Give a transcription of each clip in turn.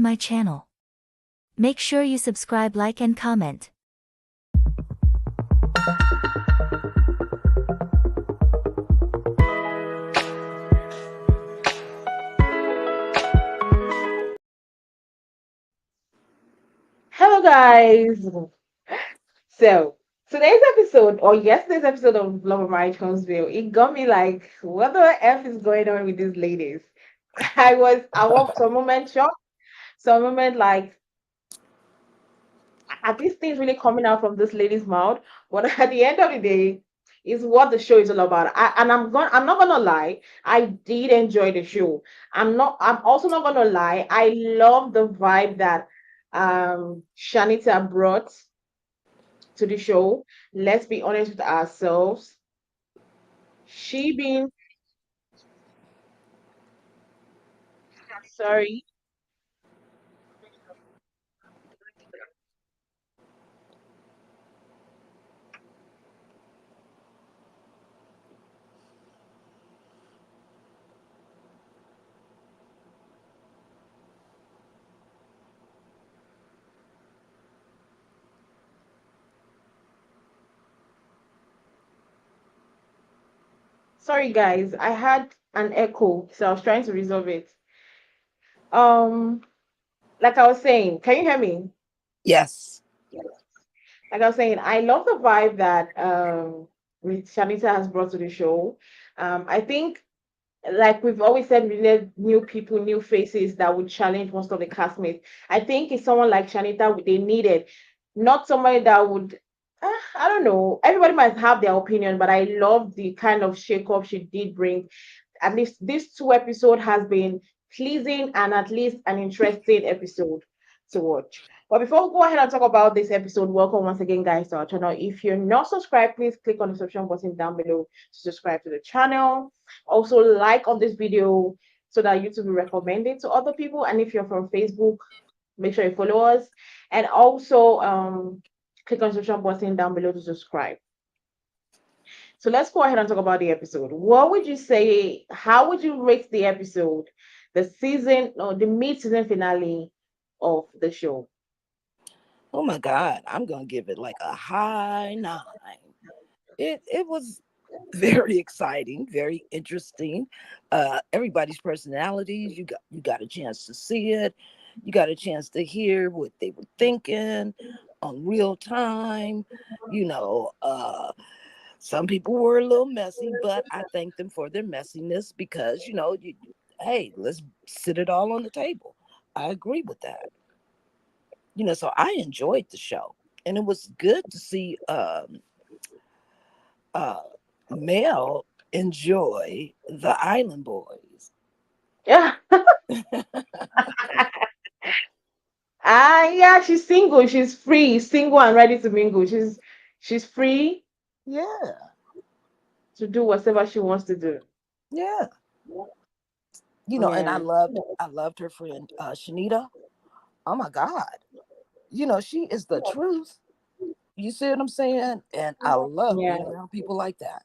my channel. Make sure you subscribe, like and comment. Hello, guys. So, today's episode, or yesterday's episode of Love of Marriage Huntsville, it got me like, what the F is going on with these ladies? I was some moment shocked, some moment like, are these things really coming out from this lady's mouth? But at the end of the day, is what the show is all about. I'm not gonna lie, I did enjoy the show. I'm also not gonna lie, I love the vibe that Shanita brought to the show. Let's be honest with ourselves. She being sorry. Sorry guys, I had an echo, so I was trying to resolve it. Um, like I was saying, can you hear me? Yes. Like I was saying, I love the vibe that Shanita has brought to the show. I think like we've always said, we need new people, new faces that would challenge most of the castmates. I think it's someone like Shanita they needed, not somebody that would. I don't know. Everybody might have their opinion, but I love the kind of shake up she did bring. At least this two episode has been pleasing and at least an interesting episode to watch. But before we go ahead and talk about this episode, welcome once again, guys, to our channel. If you're not subscribed, please click on the subscription button down below to subscribe to the channel. Also, like on this video so that YouTube will recommend it to other people. And if you're from Facebook, make sure you follow us. And also, click on the subscription button down below to subscribe. So let's go ahead and talk about the episode. What would you say? How would you rate the episode, the season or the mid-season finale of the show? Oh my God. I'm gonna give it like a high 9. It was very exciting, very interesting. Everybody's personalities. You got a chance to see it. You got a chance to hear what they were thinking on real time. You know, some people were a little messy, but I thank them for their messiness because hey, let's sit it all on the table. I agree with that. So I enjoyed the show, and it was good to see uh Mel enjoy the Island Boys. Yeah. Yeah, she's single, she's free, single and ready to mingle. She's free Yeah, to do whatever she wants to do. yeah. And I Yeah. loved her friend Shanita. Oh my God. She is the truth. You see what I'm saying? And I love Yeah. being around people like that.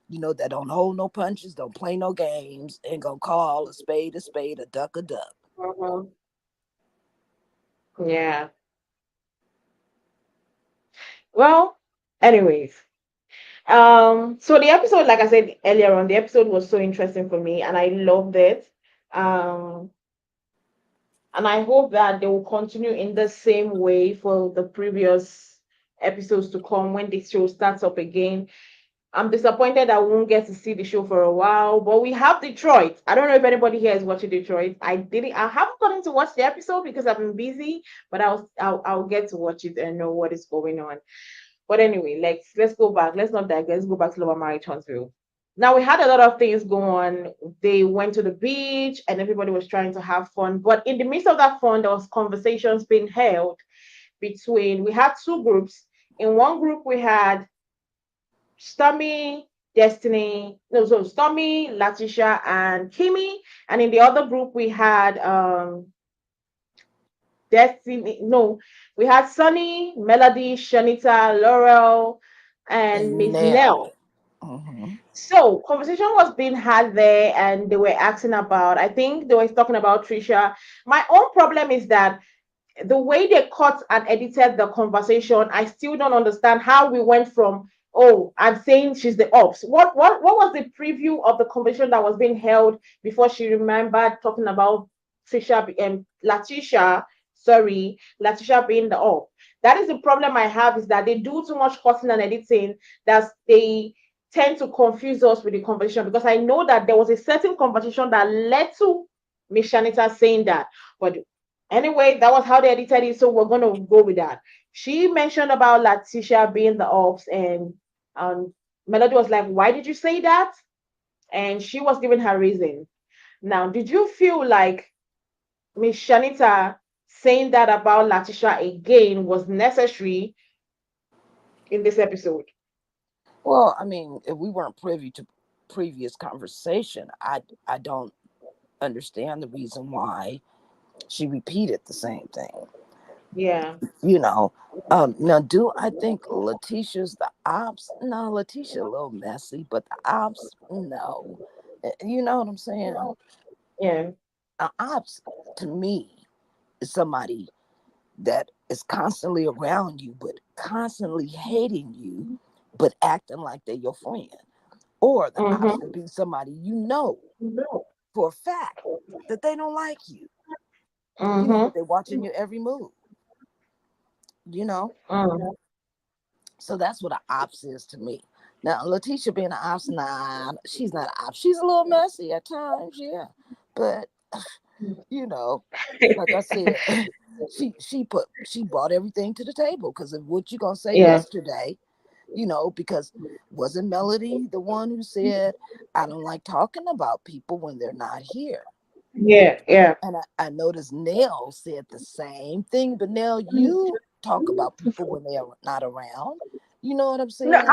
That don't hold no punches, don't play no games, and gonna call a spade, a duck a duck. Mhm. Yeah. Well, anyways, so the episode, like I said earlier on, the episode was so interesting for me and I loved it. Um, and I hope that they will continue in the same way for the previous episodes to come when the show starts up again. I'm disappointed I won't get to see the show for a while, but we have Detroit. I don't know if anybody here is watching Detroit. I haven't gotten to watch the episode because I've been busy, but I'll get to watch it and know what is going on. But anyway, let's go back. Let's not digress. Let's go back to Lower Marriage Huntsville. Now we had a lot of things go on. They went to the beach and everybody was trying to have fun. But in the midst of that fun, there was conversations being held between we had two groups. In one group we had Stormy, Destiny, no, so Stormy, Latisha, and Kimmy. And in the other group we had Destiny, no, we had Sunny, Melody, Shanita, Laurel, and And Miss Nell. Nell. Mm-hmm. So conversation was being had there, and they were asking about. I think they were talking about Trisha. My own problem is that the way they cut and edited the conversation, I still don't understand how we went from, oh, I'm saying she's the ops. What was the preview of the conversation that was being held before she remembered talking about Trisha and Latisha, sorry, Latisha being the op. That is the problem I have, is that they do too much cutting and editing that they tend to confuse us with the conversation, because I know that there was a certain conversation that led to Miss Shanita saying that. But anyway, that was how they edited it, so we're gonna go with that. She mentioned about Letitia being the ops, and um, Melody was like, "Why did you say that?" And she was giving her reason. Now, did you feel like Miss Shanita saying that about Letitia again was necessary in this episode? Well, I mean, if we weren't privy to previous conversation, I don't understand the reason why she repeated the same thing. Yeah. You know, now do I think Letitia's the ops? No, Letitia a little messy, but the ops, no. You know what I'm saying? Yeah. Ops to me is somebody that is constantly around you, but constantly hating you, but acting like they're your friend. Or the ops Mm-hmm. would be somebody you know for a fact that they don't like you, but Mm-hmm. they're watching your every move, you know? Mm-hmm. So that's what an ops is to me. Now, Letitia being an ops, nah, she's not an ops. She's a little messy at times, yeah. But, you know, like I said, she brought everything to the table because of what you gonna say Yeah. yesterday, because wasn't Melody the one who said, I don't like talking about people when they're not here? Yeah. Yeah. And I noticed Nell said the same thing, but Nell, you talk about people when they are not around. You know what I'm No, saying?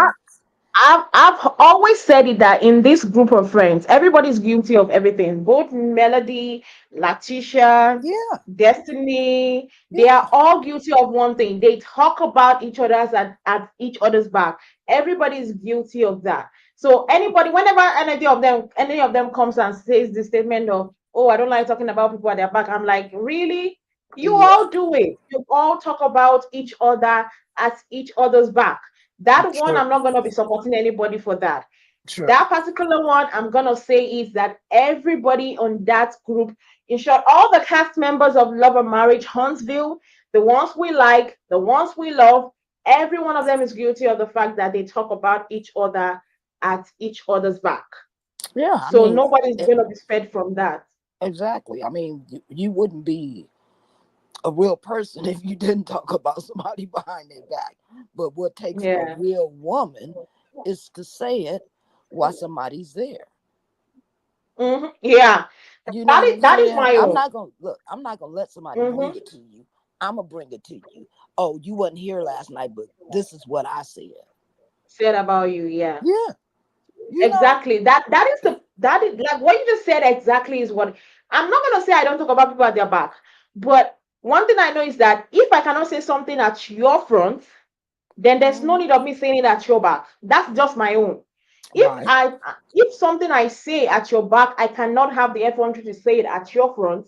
I've always said it that in this group of friends, everybody's guilty of everything. Both Melody, Latisha, Yeah, Destiny, they yeah, are all guilty of one thing. They talk about each other's at each other's back. Everybody's guilty of that. So yeah, anybody, whenever any of them comes and says the statement of, "Oh, I don't like talking about people at their back," I'm like, really? You yeah. all do it. You all talk about each other at each other's back. That one, True, I'm not going to be supporting anybody for that. true. That particular one, I'm going to say is that everybody on that group, in short, all the cast members of Love and Marriage Huntsville, the ones we like, the ones we love, every one of them is guilty of the fact that they talk about each other at each other's back. Yeah, I So mean, nobody's going to be spared from that. exactly. I mean, you wouldn't be a real person if you didn't talk about somebody behind their back. But what takes a Yeah. real woman is to say it while somebody's there. Yeah. You know That what is I'm that is saying? my I'm own. not gonna look. I'm not gonna let somebody bring Hmm. it to you. I'm gonna bring it to you. Oh, you wasn't here last night, but this is what I said. Said about you, yeah. Yeah, you know. Exactly. That is that is like what you just said exactly is what I'm not gonna say. I don't talk about people at their back, but one thing I know is that if I cannot say something at your front, then there's no Mhm. need of me saying it at your back. That's just my own. Right. If something I say at your back, I cannot have the effrontery to say it at your front,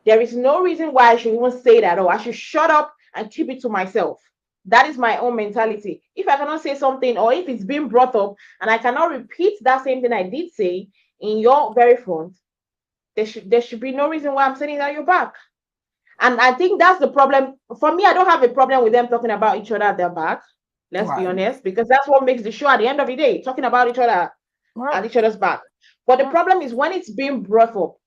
there is no reason why I should even say that, or I should shut up and keep it to myself. That is my own mentality. If I cannot say something, or if it's being brought up and I cannot repeat that same thing I did say in your very front, there should be no reason why I'm saying it at your back. And I think that's the problem. For me, I don't have a problem with them talking about each other at their back. Let's be Right. honest, because that's what makes the show at the end of the day, talking about each other at Right. each other's back. But the Right. problem is when it's being brought up,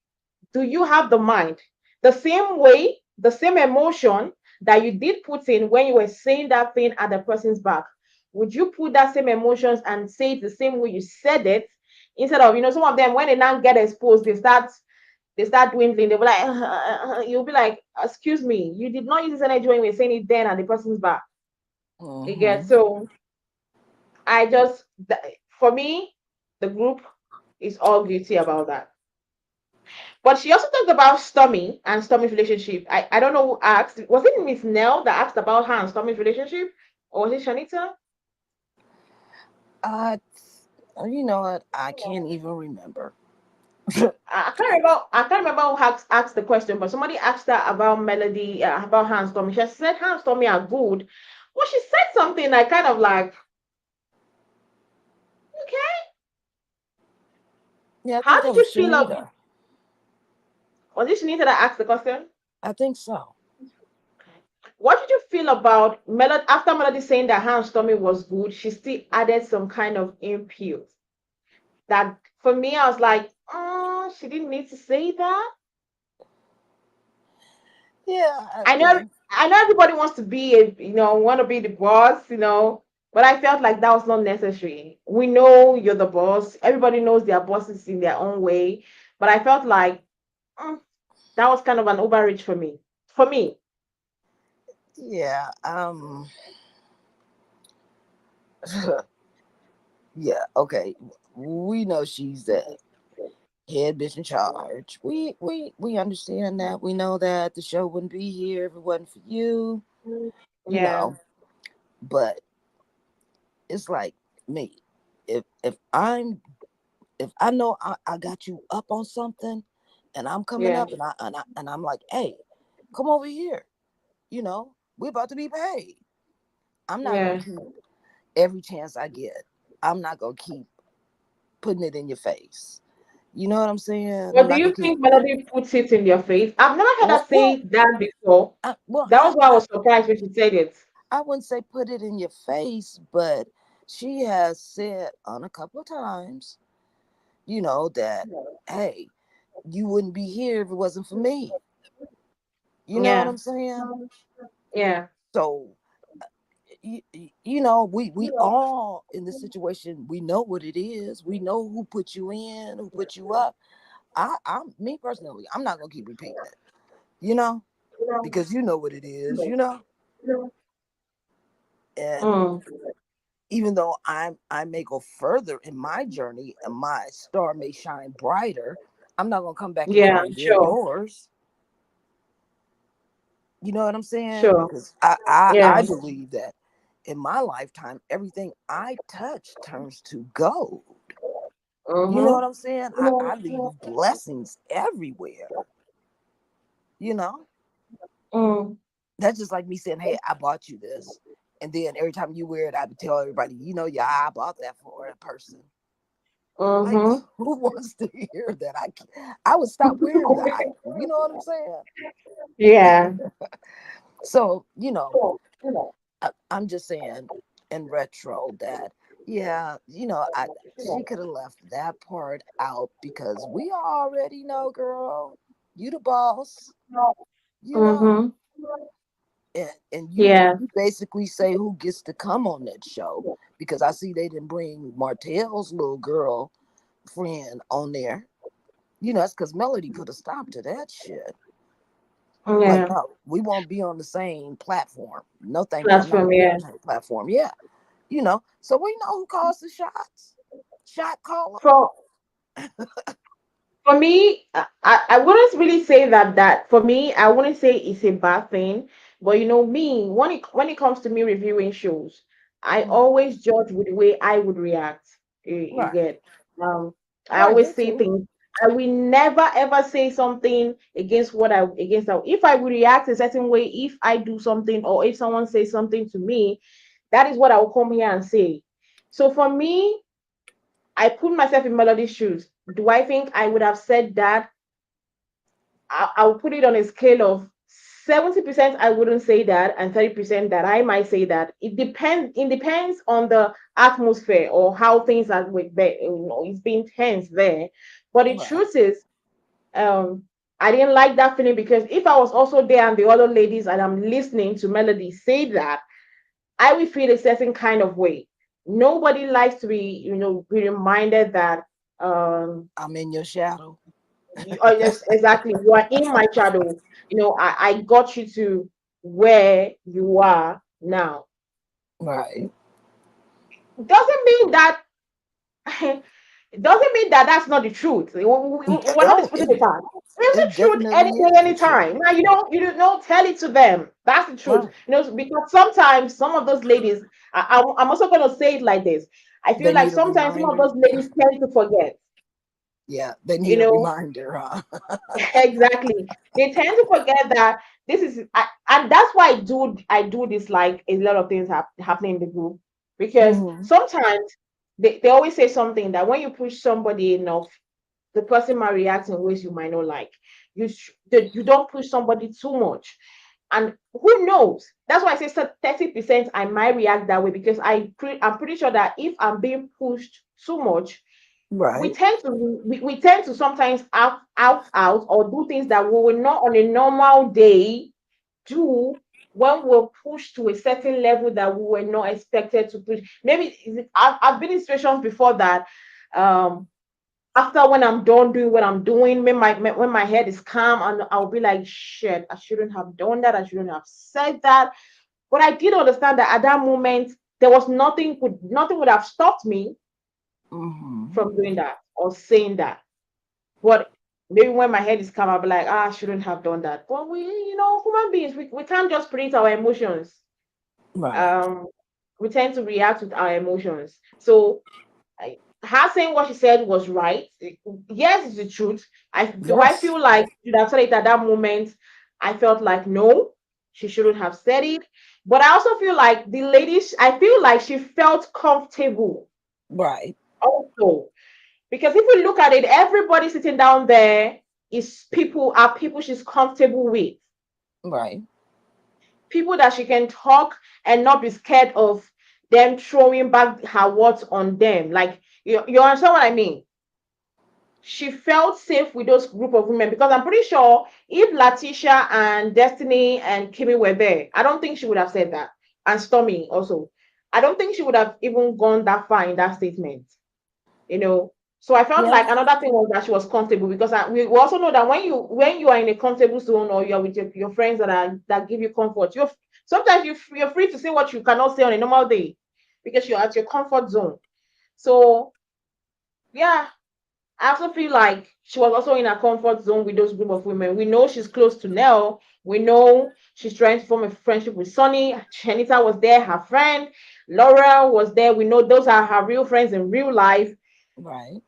do you have the mind? The same way, the same emotion that you did put in when you were saying that thing at the person's back, would you put that same emotions and say it the same way you said it? Instead of, some of them, when they now get exposed, they start dwindling. They'll be like, you'll be like, excuse me, you did not use this energy when you were saying it then at the person's back. You get, Hmm. so I just, for me, the group is all guilty about that. But she also talked about Stormy and Stormy's relationship. I don't know who asked. Was it Miss Nell that asked about her and Stormy's relationship? Or was it Shanita? You know what? I can't even remember. I can't remember who asked the question, but somebody asked her about Melody, about Hans Tommy. She said Hans Tommy are good. Well, she said something I kind of like, okay, Yeah, I how think did that you was feel of Shanita. was it Shanita that asked the question? I think so. What did you feel about Melody after Melody saying that Hans Tommy was good? She still added some kind of input that for me, I was like, oh, she didn't need to say that. Yeah, I know I know everybody wants to be a want to be the boss, but I felt like that was not necessary. We know you're the boss. Everybody knows their bosses in their own way, but I felt like mm, that was kind of an overreach for me. For me, yeah. Yeah. Okay. We know she's the head bitch in charge. We understand that. We know that the show wouldn't be here if it wasn't for you. You yeah, know, but it's like me. If I know I got you up on something, and I'm coming yeah, up, and I'm like, hey, come over here. We're about to be paid. I'm not gonna yeah. keep every chance I get. I'm not gonna keep putting it in your face. You know what I'm saying? I'm But do not you gonna keep. think Melody puts it in your face? I've never heard her Well, well, say that before. well, That was why I was surprised when she said it. I wouldn't say put it in your face, but she has said on a couple of times, that hey, you wouldn't be here if it wasn't for me. You know what Yeah, I'm saying? yeah, So we all in this situation, we know what it is. We know who put you in, who put you up. I'm me personally, I'm not gonna keep repeating it, you know, because you know what it is. And mm, even though I may go further in my journey and my star may shine brighter, I'm not gonna come back and yeah, try and dim sure, yours. You know what I'm saying? sure, Because I yeah. believe that in my lifetime, everything I touch turns to gold. You know Mm-hmm. what I'm saying? I leave blessings everywhere. You know, Mm, that's just like me saying, "Hey, I bought you this," and then every time you wear it, I would tell everybody, "Yeah, I bought that for a person." Like, mm-hmm. who wants to hear that? I would stop wearing the item. You know what I'm saying? Yeah. So, I'm just saying in retro that, yeah, she could have left that part out because we already know, girl, you the boss, you know. Mm-hmm. And Yeah. you basically say who gets to come on that show because I see they didn't bring Martell's little girl friend on there. That's because Melody put a stop to that shit. Like, Yeah. no, we won't be on the same platform. No, thank you. I'm not Platform, gonna be on yeah. the same platform. Yeah, So we know who calls the shots. Shot caller. For for me, I wouldn't really say that for me, I wouldn't say it's a bad thing. But me, when it comes to me reviewing shows, I Mhm. always judge with the way I would react. You Right. get um I Right. always Me say too. things. I will never ever say something against what I against that. If I would react a certain way, if I do something or if someone says something to me, that is what I will come here and say. So for me, I put myself in Melody's shoes. Do I think I would have said that? I'll put it on a scale of 70%. I wouldn't say that, and 30% that I might say that. It depends. It depends on the atmosphere or how things are with there. It's being tense there. But the Right. truth is, um, I didn't like that feeling because if I was also there and the other ladies and I'm listening to Melody say that, I will feel a certain kind of way. Nobody likes to be reminded that I'm in your shadow. yes, exactly. You are in my shadow. I got you to where you are now. Right. Doesn't mean that it doesn't mean that that's not the truth. We're not Oh, disputing the fact. it It's the truth definitely any day, is the truth. anytime. Now you don't tell it to them. That's the truth. Right. Because sometimes some of those ladies, I'm also gonna say it like this. I feel They like need a sometimes some of reminder. us ladies tend to forget, Yeah, they you need a know. reminder, huh? Exactly. They tend to forget that this is, and that's why I do dislike a lot of things happening in the group, because Hmm. sometimes they always say something that when you push somebody enough, the person might react in ways you might not like. That you don't push somebody too much, and who knows? That's why I say 30% I might react that way, because I'm pretty sure that if I'm being pushed too much, we Right, tend to we tend to sometimes out or do things that we will not on a normal day do when we're pushed to a certain level that we were not expected to push. Maybe I've been in situations before that, um after, when I'm done doing what I'm doing, when my head is calm, and I'll be like, shit, I shouldn't have done that, I shouldn't have said that. But I did understand that at that moment there was nothing would have stopped me hmm, from doing that or saying that. But maybe when my head is calm, I'll be like, I shouldn't have done that. But human beings, we can't just predict our emotions. right. Um, we tend to react with our emotions. So her saying what she said was right. Yes, it's the truth. I Yes, feel like she should have said it at that moment? I felt like no, she shouldn't have said it. But I also feel like the lady, I feel like she felt comfortable right, also. Because if you look at it, everybody sitting down there are people she's comfortable with, right. people that she can talk and not be scared of them throwing back her words on them. Like, you understand what I mean? She felt safe with those group of women, because I'm pretty sure if Latisha and Destiny and Kimmy were there, I don't think she would have said that. And Stormy also. I don't think she would have even gone that far in that statement. you know. So I felt Yeah, like another thing was that she was comfortable, because we also know that when you are in a comfortable zone, or you're with your friends that give you comfort, sometimes you're free to say what you cannot say on a normal day, because you're at your comfort zone. So yeah, I also feel like she was also in a comfort zone with those group of women. We know she's close to Nell. We know she's trying to form a friendship with Sunny. Chanita was there, her friend. Laura was there. We know those are her real friends in real life. right.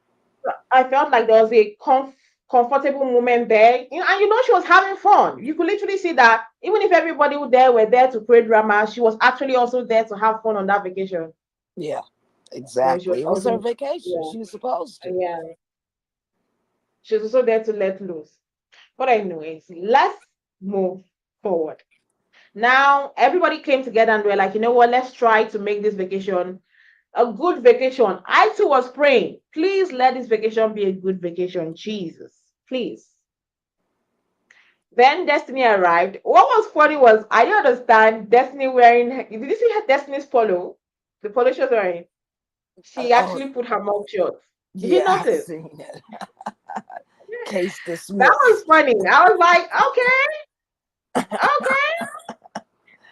I felt like there was a comfortable moment there, and she was having fun. You could literally see that even if everybody there were there to create drama, she was actually also there to have fun on that vacation. Yeah, She was exactly. It was her also, vacation. yeah, She was supposed to. yeah, she was also there to let loose. But anyways, let's move forward. Now everybody came together and we're like, you know what? Let's try to make this vacation a good vacation. I too was praying, please let this vacation be a good vacation, Jesus, please. Then Destiny arrived. What was funny was I didn't understand Destiny wearing. Did you see her Destiny's polo? The polo she was wearing. She Oh, actually put her mouth shut. Did you yeah, I've notice? seen it. Case That was dismissed. funny. I was like, okay, okay.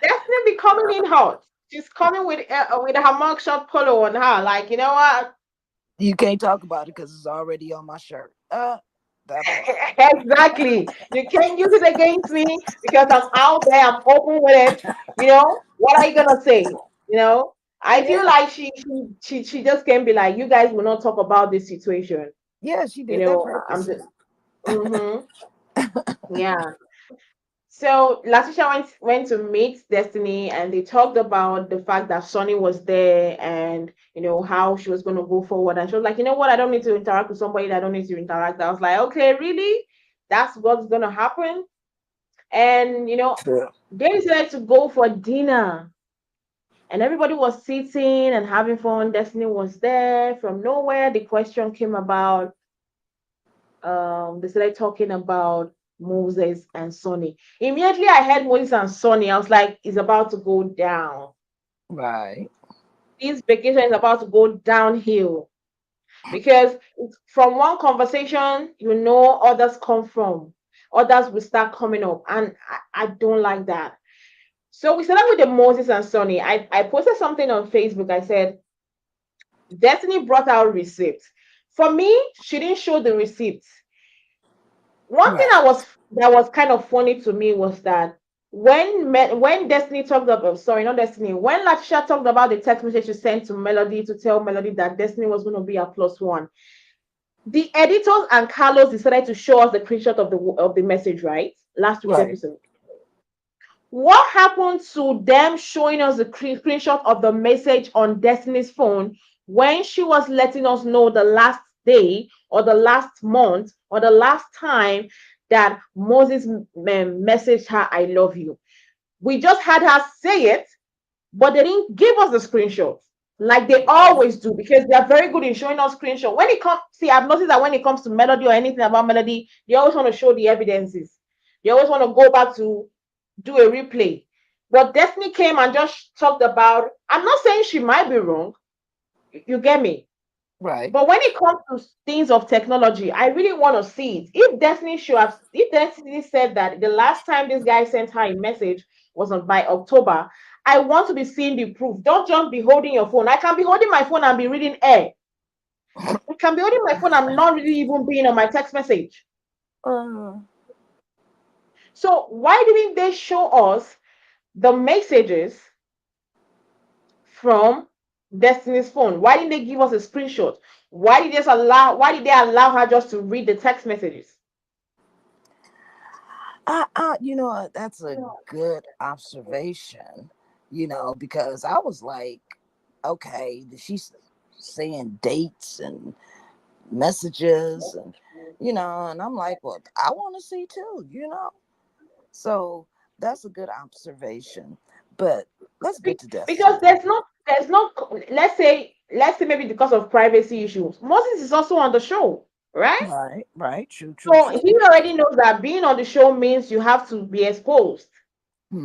Destiny be coming in hot. She's coming with her mug shot polo on her. Like, you know what? You can't talk about it because it's already on my shirt. That part. Exactly. You can't use it against me because I'm out there. I'm open with it. What are you gonna say? I feel Yeah, like she just can't be like, you guys will not talk about this situation. yeah, she did that I'm just. purposely. Mm-hmm. Yeah. So Latisha went to meet Destiny, and they talked about the fact that Sonny was there, and how she was going to go forward. And she was like, you know what? I don't need to interact with somebody that I don't need to interact. I was like, okay, really? That's what's going to happen. And Yeah. they decided to go for dinner, and everybody was sitting and having fun. Destiny was there. From nowhere, the question came about. They started talking about Moses and Sonny. Immediately I heard Moses and Sonny, I was like, it's about to go down. Right. This vacation is about to go downhill, because from one conversation, others come from. Others will start coming up. And I don't like that. So we started with the Moses and Sonny. I posted something on Facebook. I said, Destiny brought out receipts. For me, she didn't show the receipts. One thing Right. that was kind of funny to me was that when Destiny talked about, sorry, not Destiny, when Latisha talked about the text message she sent to Melody to tell Melody that Destiny was going to be a plus one, the editors and Carlos decided to show us the screenshot of the message, right? Last week's Right. episode. What happened to them showing us the screenshot of the message on Destiny's phone when she was letting us know the last day or the last month or the last time that Moses messaged her, I love you? We just had her say it, but they didn't give us the screenshot like they Right. always do, because they are very good in showing us screenshot. When it comes, see, I've noticed that when it comes to Melody or anything about Melody, they always want to show the evidences. They always want to go back to do a replay. But Destiny came and just talked about, I'm not saying she might be wrong, you get me? Right. But when it comes to things of technology, I really want to see it. If Destiny said that the last time this guy sent her a message was on by October, I want to be seeing the proof. Don't just be holding your phone. I can be holding my phone and be reading air. I can be holding my phone and not really even being on my text message. Uh, So why didn't they show us the messages from Destiny's phone? Why didn't they give us a screenshot? Why did they allow her just to read the text messages? that's a good observation. Because I was like, okay, she's saying dates and messages, and I'm like, well, I want to see too. So that's a good observation. But let's get to Because Destiny. there's no, let's say maybe because of privacy issues, Moses is also on the show, right? Right, right, true, true, So he true. already knows that being on the show means you have to be exposed.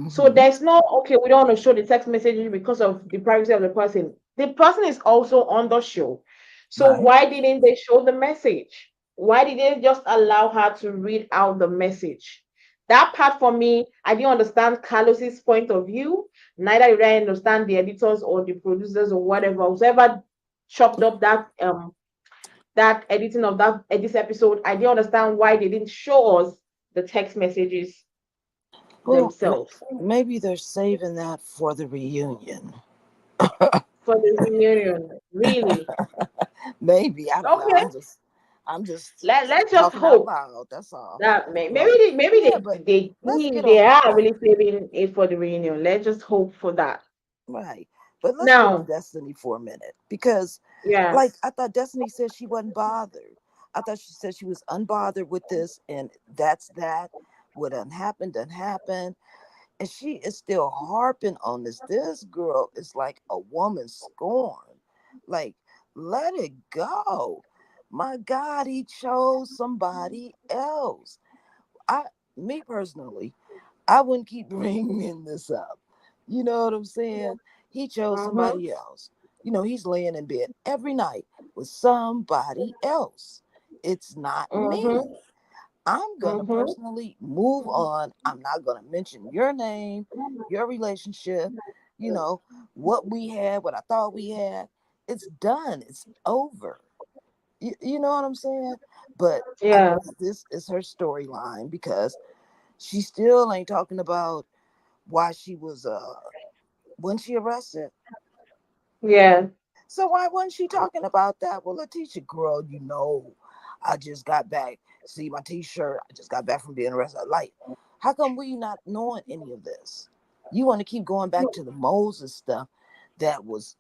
So Hmm. there's no, okay, we don't want to show the text messaging because of the privacy of the person. The person is also on the show. So Right. why didn't they show the message? Why did they just allow her to read out the message? That part for me, I didn't understand Carlos's point of view. Neither did I understand the editors or the producers or whatever, whoever chopped up that editing of that this episode. I didn't understand why they didn't show us the text messages Well, themselves maybe they're saving that for the reunion. for the reunion. Really? Maybe, I don't know. Okay. I'm just Let's just talking out hope loud. That's all. that But maybe yeah, but let's get they on are really saving it for the reunion. Let's just hope for that. right. But let's get on Now, Destiny for a minute because, like, yes. I thought Destiny said she wasn't bothered. I thought she said she was unbothered with this, and that's that. What done happened, done happened. And she is still harping on this. This girl is like a woman scorned. Like, let it go. My God, he chose somebody else. I, me personally, I wouldn't keep bringing this up. You know what I'm saying? He chose Mm-hmm. somebody else. He's laying in bed every night with somebody else. It's not me. Mm-hmm. I'm going to Mm-hmm. personally move on. I'm not going to mention your name, your relationship, you know, what we had, what I thought we had. It's done. It's over. You know what I'm saying? But I Yeah. guess this is her storyline because she still ain't talking about why she was when she arrested. Yeah. So why wasn't she talking about that? Well, Letitia, girl, I just got back. See my T-shirt. I just got back from being arrested. Like, how come we not knowing any of this? You want to keep going back to the Moses stuff that was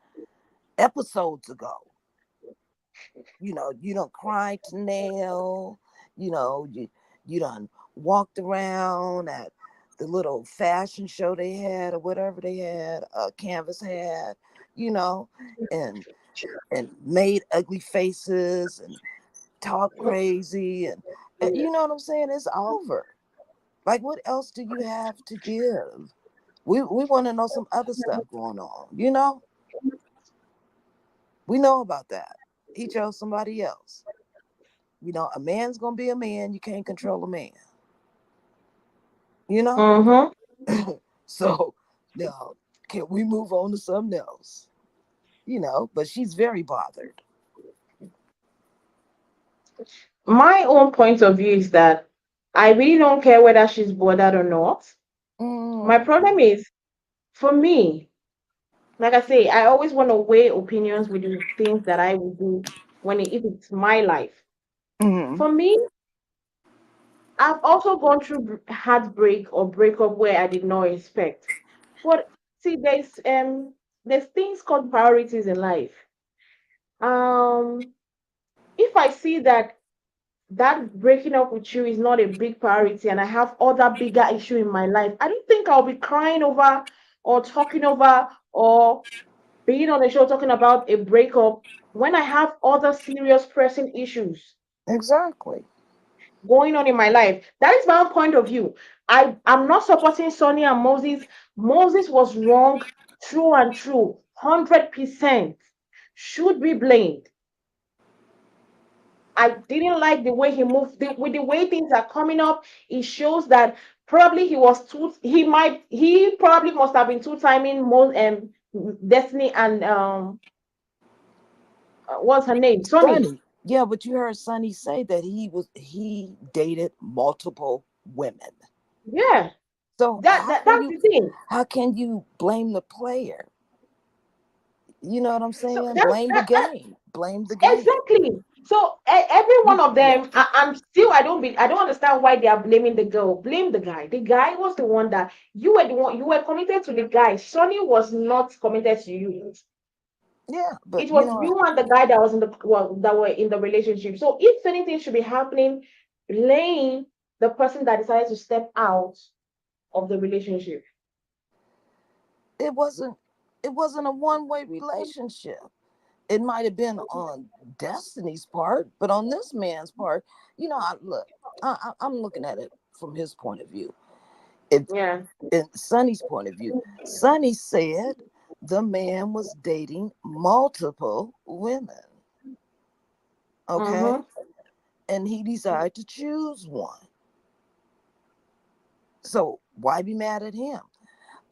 episodes ago. You don't cry to nail. You done walked around at the little fashion show they had or whatever they had, Canvas had, you know, and made ugly faces and talk crazy and you know what I'm saying? It's over. Like, what else do you have to give? We want to know some other stuff going on. We know about that. He chose somebody else. A man's gonna be a man. You can't control a man. You know. Mm-hmm. So now, can we move on to something else? But she's very bothered. My own point of view is that I really don't care whether she's bothered or not. My Mm, problem is, for me, like I say, I always want to weigh opinions with the things that I will do if it's my life. mm, For me, I've also gone through heartbreak or breakup where I did not expect. But see, there's things called priorities in life. Um, if I see that breaking up with you is not a big priority and I have other bigger issue in my life, I don't think I'll be crying over or talking over or being on the show talking about a breakup when I have other serious pressing issues exactly. going on in my life. That is my own point of view. I'm not supporting Sunni and Moses. Moses was wrong, true and true, 100%. Should be blamed. I didn't like the way he moved. With the way things are coming up, it shows that probably he probably must have been two timing Destiny and what's her name? Sonny. Sonny. Yeah, but you heard Sonny say that he dated multiple women. Yeah, So that's the thing. how can you blame the player? You know what I'm So saying? that, Blame the that, that game. Blame the game. exactly. So every one of Yeah. them, I don't understand why they are blaming the girl. Blame the guy. The guy was the one that you were committed to the guy. Sonny was not committed to you. Yeah, but It you was know, you and the guy that was that were in the relationship. So if anything should be happening, blame the person that decided to step out of the relationship. it wasn't it wasn't a one-way relationship. It might have been on Destiny's part, but on this man's part, I'm looking at it from his point of view. If Yeah. in Sonny's point of view, Sonny said the man was dating multiple women. Okay. Mm-hmm. And he decided to choose one. So why be mad at him?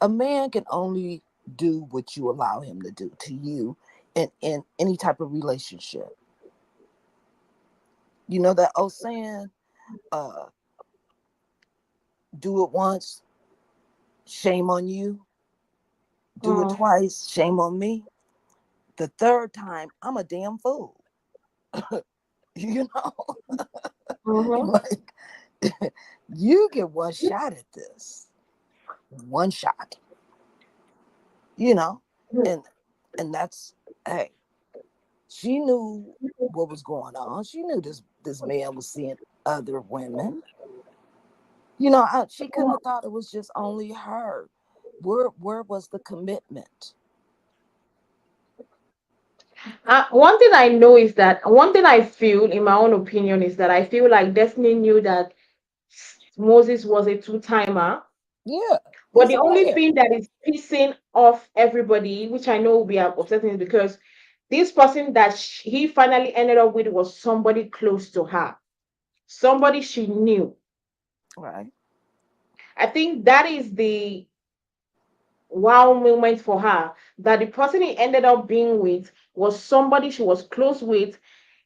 A man can only do what you allow him to do to you in any type of relationship. You know that old saying, uh, do it once, shame on you. Do it Mm-hmm. twice, shame on me. The third time, I'm a damn fool. You know, Mm-hmm. like you get one shot at this, one shot. You know, and that's hey, she knew what was going on. She knew this man was seeing other women. She couldn't have thought it was just only her. Where was the commitment? One thing I feel, in my own opinion, is that I feel like Destiny knew that Moses was a two-timer. Yeah, But he's the a only player. thing that is pissing off everybody, which I know will be upsetting, is because this person that he finally ended up with was somebody close to her, somebody she knew. Right. I think that is the wow moment for her, that the person he ended up being with was somebody she was close with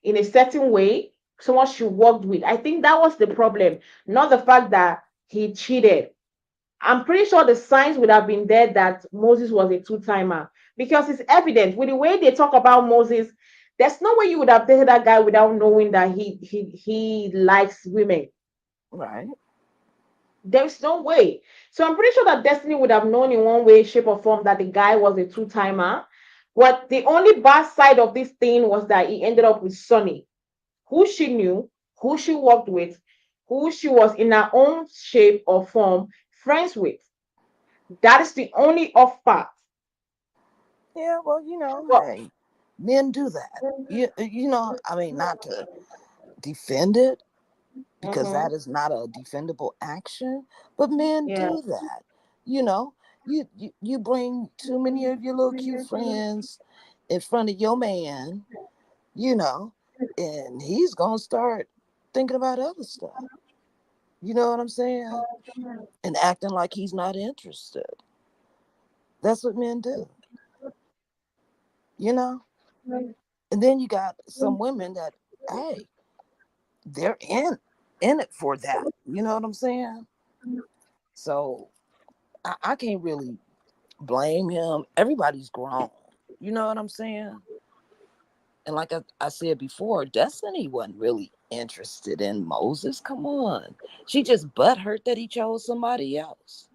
in a certain way, someone she worked with. I think that was the problem, not the fact that he cheated. I'm pretty sure the signs would have been there that Moses was a two-timer, because it's evident with the way they talk about Moses. There's no way you would have dated that guy without knowing that he likes women. Right. There's no way. So I'm pretty sure that Destiny would have known in one way, shape, or form that the guy was a two-timer. But the only bad side of this thing was that he ended up with Sonny, who she knew, who she worked with, who she was in her own shape or form friends with. That is the only off part. Yeah, well, Well, hey, men do that. I mean, not to defend it because mm-hmm, that is not a defendable action, but men yeah. do that. You know, you bring too many of your little cute friends in front of your man, you know, and he's gonna start thinking about other stuff. You know what I'm saying? And acting like he's not interested. That's what men do, you know? And then you got some women that, hey, they're in it for that. You know what I'm saying? So I can't really blame him. Everybody's grown. You know what I'm saying? And like I said before, Destiny wasn't really interested in Moses. Come on. She just butthurt that he chose somebody else.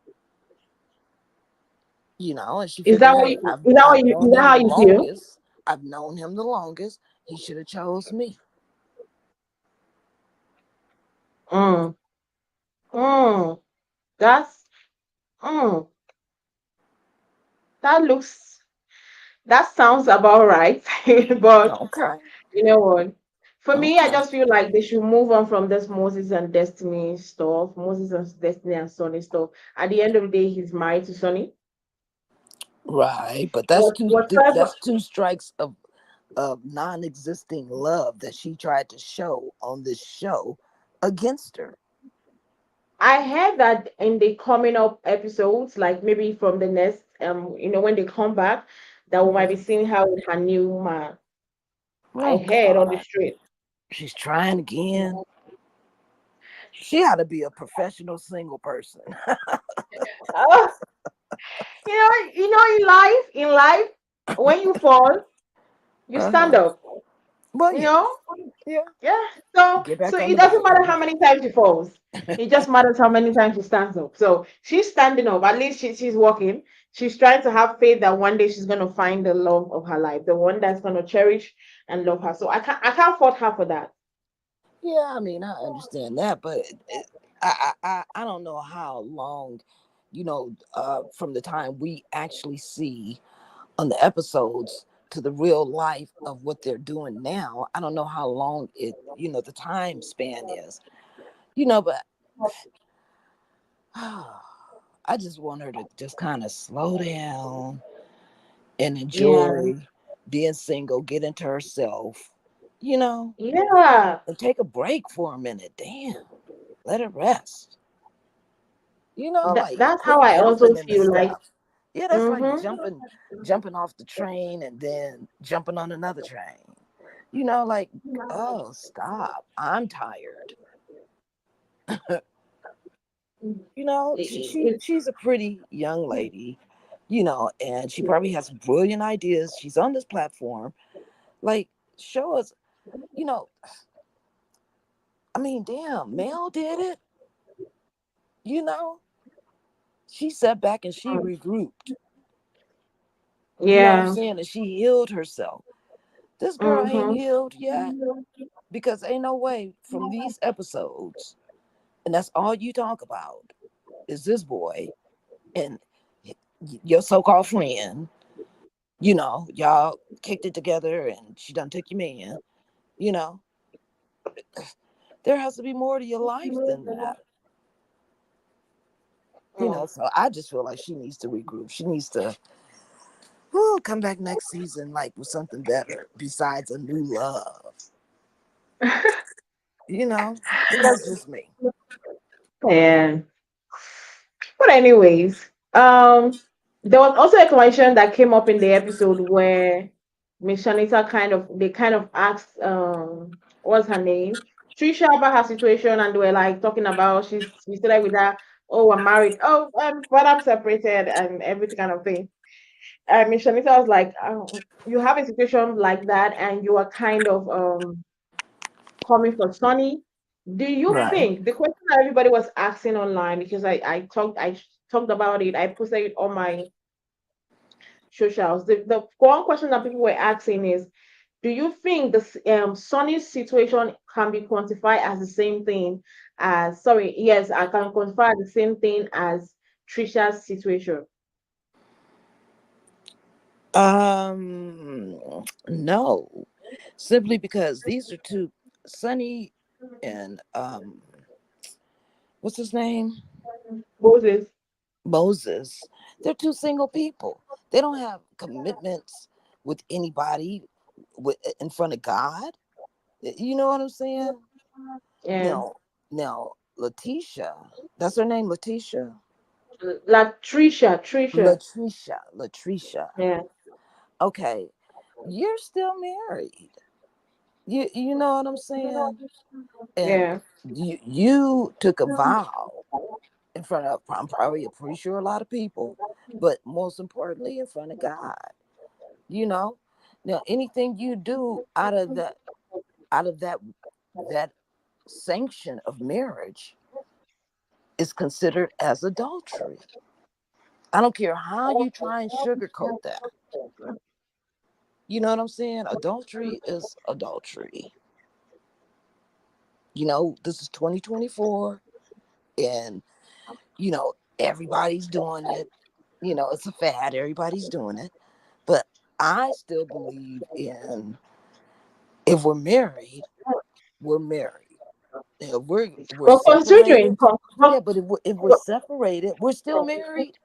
And she Is that figured, what hey, you, is that what I've you, is known that him how the you feel? longest. I've known him the longest. He should have chose me. Mm, mm, that's mm, that looks that sounds about right. But Okay. you know what? For me, I Okay. just feel like they should move on from this Moses and Destiny stuff, Moses and Destiny and Sonny stuff. At the end of the day, he's married to Sonny. Right. But Whatever. that's two strikes of non-existing love that she tried to show on this show against her. I heard that in the coming up episodes, like maybe from the next, when they come back, that we might be Mhm. seeing her with her new man. I Oh heard on the God. street. She's trying again. She ought to be a professional single person. Oh, in life, when you fall, you stand Uh-huh. up. Well, You yeah. know, Yeah. yeah. So, Get so back on it the doesn't matter wagon. how many times she falls. It just matters how many times she stands up. So she's standing up. At least she's walking. She's trying to have faith that one day she's gonna find the love of her life, the one that's gonna cherish and love her. So I can't fault her for that. Yeah, I mean, I understand that, but I don't know how long, from the time we actually see on the episodes to the real life of what they're doing now. I don't know how long the time span is, but I just want her to just kind of slow down and Yeah, enjoy being single, get into herself, you know, yeah. and take a break for a minute. Damn, let it rest. Like That's how quit I also jumping into feel like. stuff. Yeah, that's like Mm-hmm. jumping off the train and then jumping on another train. Like, oh, stop. I'm tired. She's a pretty young lady, and she probably has brilliant ideas. She's on this platform. Like, show us, you know, I mean, damn, Mel did it, you know. She sat back and she regrouped. You know what I'm Yeah. saying? And she healed herself. This girl ain't Mm-hmm. healed yet because ain't no way from these episodes, and that's all you talk about is this boy and your so-called friend. Y'all kicked it together and she done took your man. You know, there has to be more to your life than that. Mm. So I just feel like she needs to regroup. She needs to come back next season like with something better besides a new love. But that's just me. Yeah. But anyways, there was also a question that came up in the episode where Miss Shanita kind of asked what's her name? Trisha about her situation, and they were like talking about she started with that, oh, I'm married, oh, but I'm separated and everything kind of thing. Miss Shanita was like, oh, you have a situation like that and you are kind of coming for Sunny. Do you Right. think the question that everybody was asking online, because I talked about it, I posted it on my socials. The one question that people were asking is, do you think the Sonny's situation can be quantified as the same thing as, sorry, yes, I can quantify the same thing as Trisha's situation? No, simply because these are two, Sunny and what's his name? Moses. Moses. They're two single people. They don't have commitments with anybody in front of God. You know what I'm saying? Yeah. Now, Letitia, that's her name, Letitia. Like Trisha. Latricia. Yeah. Okay, you're still married. You know what I'm saying? And Yeah. you took a vow. in front of, I'm probably pretty sure a lot of people, but most importantly, in front of God. You know, now anything you do out of that sanction of marriage is considered as adultery. I don't care how you try and sugarcoat that. You know what I'm saying? Adultery is adultery. This is 2024, and everybody's doing it. It's a fad, everybody's doing it. But I still believe in, if we're married, we're married. If we're But separated, yeah, but if we're separated, we're still married.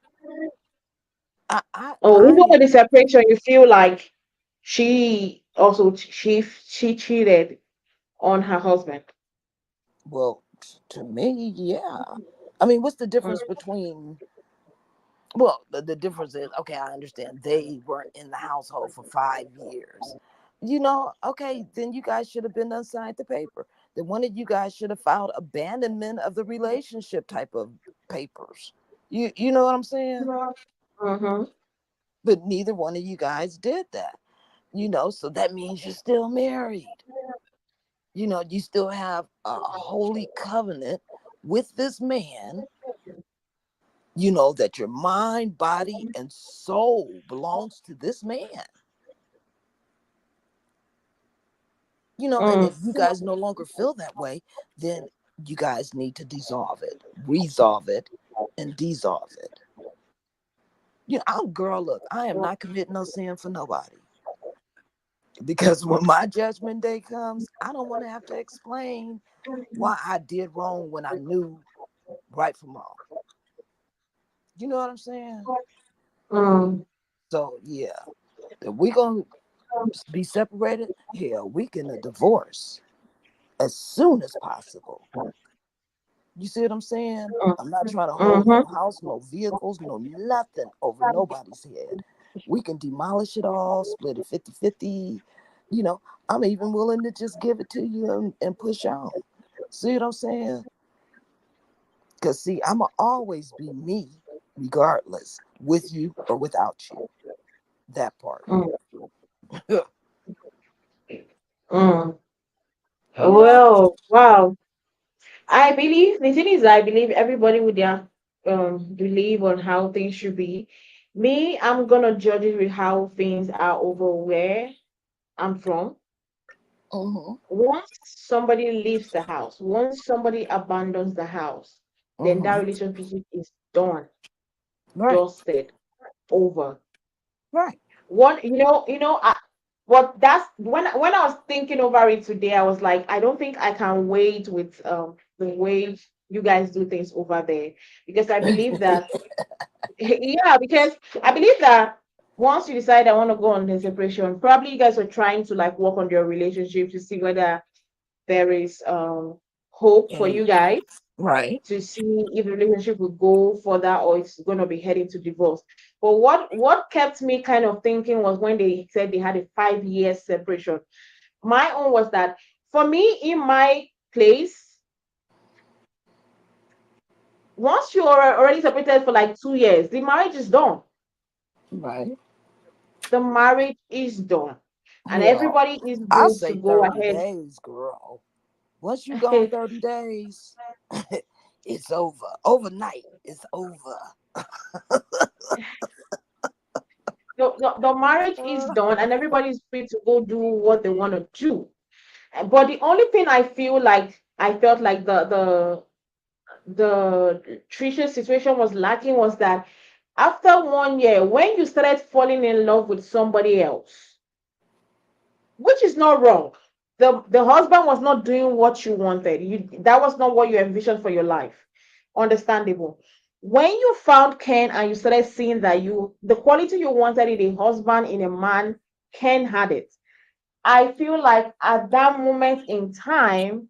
I I even I with the separation, you feel like she cheated on her husband. well, to me, yeah. I mean, what's the difference between, well, the difference is, okay, I understand they weren't in the household for 5 years. Okay, then you guys should have been unsigned the paper. Then one of you guys should have filed abandonment of the relationship type of papers. You know what I'm saying? Mm-hmm. But neither one of you guys did that. So that means you're still married. You still have a holy covenant with this man, that your mind, body, and soul belongs to this man. And if Mm. you guys no longer feel that way, then you guys need to dissolve it, resolve it, and dissolve it. I'm, girl, look, I am not committing no sin for nobody. Because when my judgment day comes, I don't want to have to explain why I did wrong when I knew right from wrong. You know what I'm saying? Mm. So yeah, if we gonna be separated, hell, we can divorce as soon as possible. You see what I'm saying? I'm not trying to hold Mm-hmm. no house, no vehicles, no nothing over nobody's head. We can demolish it all, split it 50-50. You know, I'm even willing to just give it to you and push on. See what I'm saying? Because, see, I'm going to always be me, regardless, with you or without you. That part. Mm. Mm. Yeah. Well, wow. I believe the thing is, I believe everybody with their belief on how things should be. Me, I'm gonna judge it with how things are over where I'm from. Mm-hmm. Once somebody leaves the house, once somebody abandons the house, then that Mm-hmm. relationship is done, Right. dusted, over. Right. One, what that's when I was thinking over it today, I was like, I don't think I can wait with the way you guys do things over there, because I believe that yeah, because I believe that once you decide I want to go on the separation, probably you guys are trying to like work on your relationship to see whether there is hope for And you guys, right. to see if the relationship will go further or it's going to be heading to divorce. But what kept me kind of thinking was when they said they had a 5 year separation. My own was that, for me, in my place, once you are already separated for like 2 years, the marriage is done. Right. The marriage is done, and Hell, everybody is I good to say go 30 ahead. days, girl. Once you gone 30 days, it's over. Overnight, it's over. The marriage is done, and everybody's free to go do what they want to do. But the only thing I feel like I felt like the Trisha situation was lacking was that after 1 year, when you started falling in love with somebody else, which is not wrong, the husband was not doing what you wanted. That was not what you envisioned for your life. Understandable. When you found Ken and you started seeing that the quality you wanted in a husband, in a man, Ken had it. I feel like at that moment in time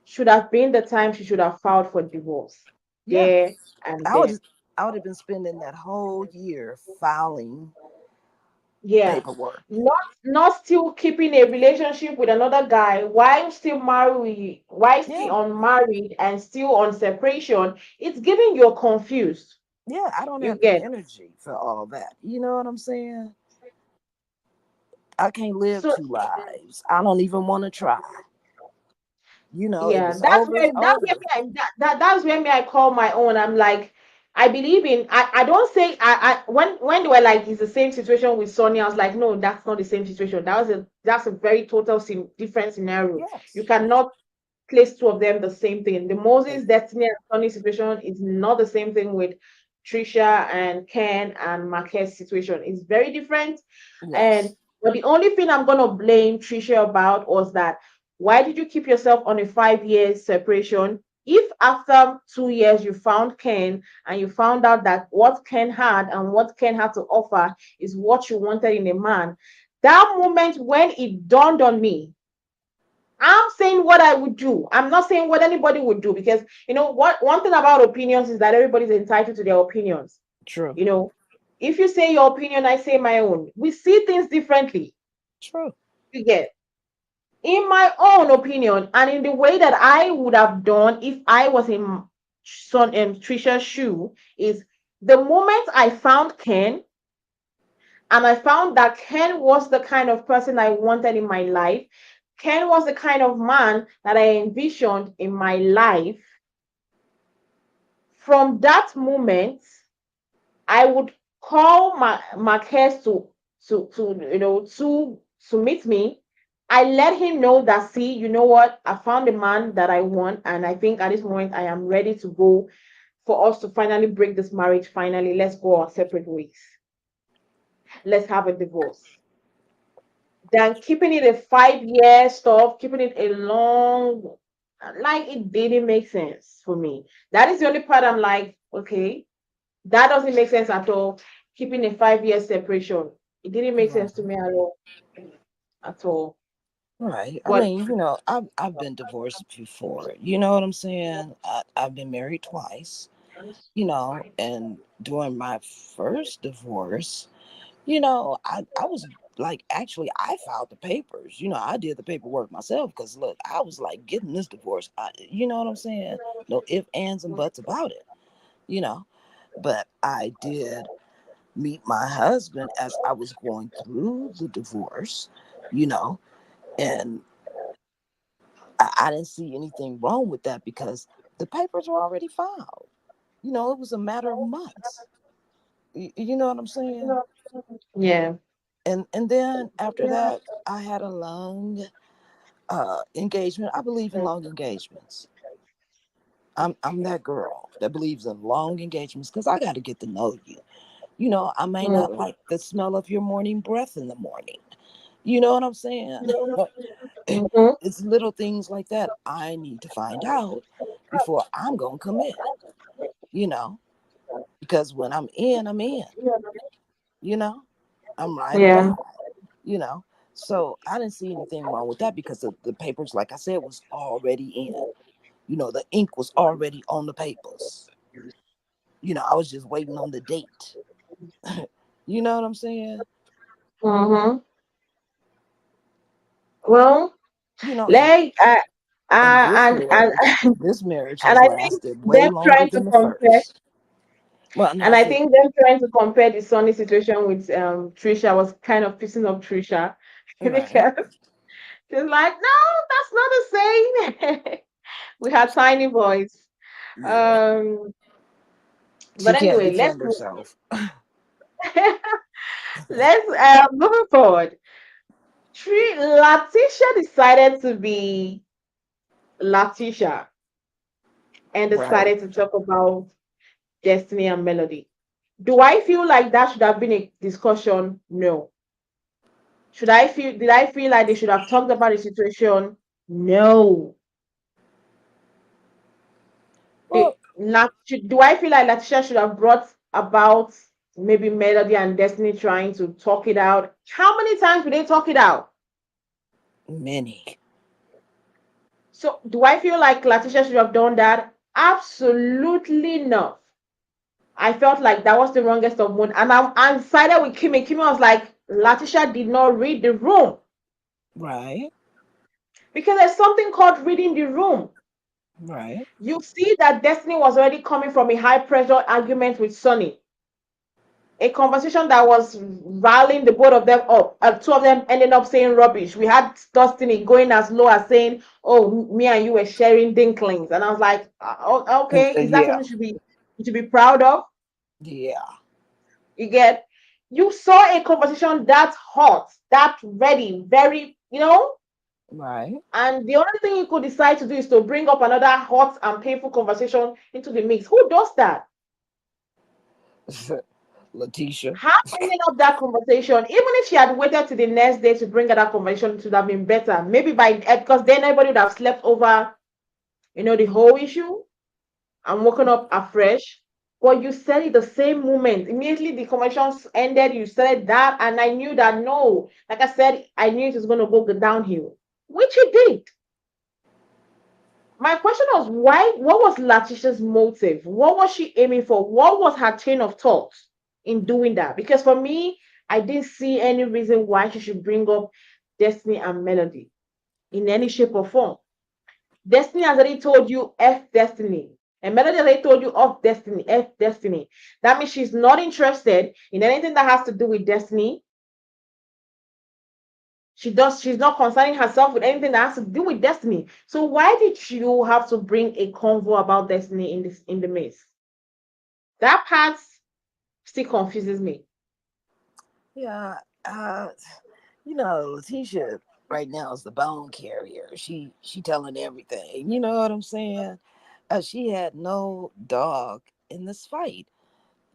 should have been the time she should have filed for divorce. Yeah, There and I then. would I would have been spending that whole year filing Yeah. paperwork. Not still keeping a relationship with another guy while still married, while Yeah, still unmarried and still on separation. It's giving you're confused. yeah, I don't You have the get. energy for all that. You know what I'm saying? I can't live So two lives. I don't even want to try. You know, it yeah, was that's over, where it's that's where over. me that's where me I call my own. I'm like, I believe in. I don't say when they were like it's the same situation with Sonny. I was like, no, that's not the same situation. That's a very total different scenario. You Yes. cannot place two of them the same thing. The Moses, It, Destiny, and Sonny situation is not the same thing with Trisha and Ken and Marquez situation. It's very different. And yes. but the only thing I'm gonna blame Trisha about was that why did you keep yourself on a 5 year separation? If after 2 years you found Ken and you found out that what Ken had and what Ken had to offer is what you wanted in a man, that moment when it dawned on me, I'm saying what I would do. I'm not saying what anybody would do because you know what one thing about opinions is that everybody's entitled to their opinions. True. You know, if you say your opinion, I say my own. We see things differently. True. You get in my own opinion and in the way that I would have done if I was in Son and Trisha's shoe is the moment I found Ken and I found that Ken was the kind of person I wanted in my life. Ken was the kind of man that I envisioned in my life. From that moment, I would call Marquez to meet me. I let him know that see, you know what, I found a man that I want, and I think at this moment I am ready to go for us to finally break this marriage. Finally, let's go our separate ways. Let's have a divorce. Than keeping it a 5 year stuff, keeping it a long, like it didn't make sense for me. That is the only part I'm like, okay, that doesn't make sense at all. Keeping a 5 year separation, it didn't make sense to Right. me at all, at all. Right. I But mean, I've been divorced before. You know what I'm saying? I've been married twice. And during my first divorce, I was like, actually, I filed the papers. I did the paperwork myself because look, I was like getting this divorce. You know what I'm saying? No ifs, ands, and buts about it. You know, but I did meet my husband as I was going through the divorce. You know, and I didn't see anything wrong with that because the papers were already filed. It was a matter of months. You know what I'm saying? yeah, And then after that, I had a long engagement. I believe in long engagements. I'm that girl that believes in long engagements because I got to get to know you. I may not mm, like the smell of your morning breath in the morning. You know what I'm saying? mhm, It's little things like that I need to find out before I'm going to commit, you know, because when I'm in, you know, I'm ride or yeah, die, you know. So I didn't see anything wrong with that because the papers, like I said, was already in. The ink was already on the papers. I was just waiting on the date. You know what I'm saying? mhm. Well, You know, and like, and this and marriage, this marriage and has I think lasted way them longer trying to than the compare, first. Well, no, and I I said, think them trying to compare the Sony situation with Trisha was kind of pissing off Trisha right, because she's like, no, that's not the same. We had tiny boys. yeah, Um, she but can't anyway, defend herself. let's moving forward. Latisha decided to be Latisha and Right. decided to talk about Destiny and Melody. Do I feel like that should have been a discussion? No. Did I feel like they should have talked about the situation? No. Well, Do I feel like Latisha should have brought about maybe Melody and Destiny trying to talk it out? How many times did they talk it out? many. So do I feel like Latisha should have done that? Absolutely not. I felt like that was the wrongest of mood. And I sided with Kimmy. Kimmy was like, Latisha did not read the room Right. because there's something called reading the room. Right. You see that Destiny was already coming from a high pressure argument with Sunny, a conversation that was riling the both of them up. Two of them ended up saying rubbish. We had Destiny going as low as saying, "Oh, me and you were sharing dinklings," and I was like, "Okay, is that Yeah. something you should be proud of?" Yeah. You get, you saw a conversation that hot, that ready, very, Right. and the only thing you could decide to do is to bring up another hot and painful conversation into the mix. Who does that? Letitia. Her bringing up that conversation, even if she had waited to the next day to bring up that conversation, it would have been better. Maybe because then everybody would have slept over, the whole issue and woken up afresh. But you said it the same moment. Immediately the conversation ended, you said that, and I knew that no, like I said, I knew it was going to go downhill, which it did. My question was why, what was Latisha's motive? What was she aiming for? What was her chain of thought in doing that? Because for me, I didn't see any reason why she should bring up Destiny and Melody in any shape or form. Destiny has already told you F Destiny. And Melody has already told you off Destiny, F Destiny. That means she's not interested in anything that has to do with Destiny. She's not concerning herself with anything that has to do with Destiny. So why did you have to bring a convo about Destiny in the midst? That part still confuses me. Yeah. Uh, Letitia right now is the bone carrier. She telling everything. You know what I'm saying? She had no dog in this fight.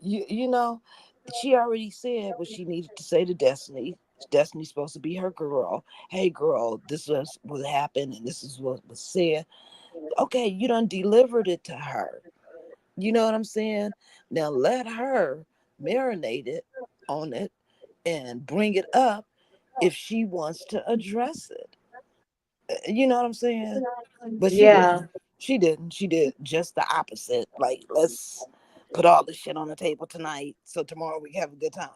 You know, she already said what she needed to say to Destiny. Destiny's supposed to be her girl. Hey girl, this was what happened and this is what was said. Okay, you done delivered it to her. You know what I'm saying? Now let her marinate it on it and bring it up if she wants to address it. You know what I'm saying? But she Yeah. didn't. She didn't. She did just the opposite. Like, let's put all this shit on the table tonight so tomorrow we can have a good time.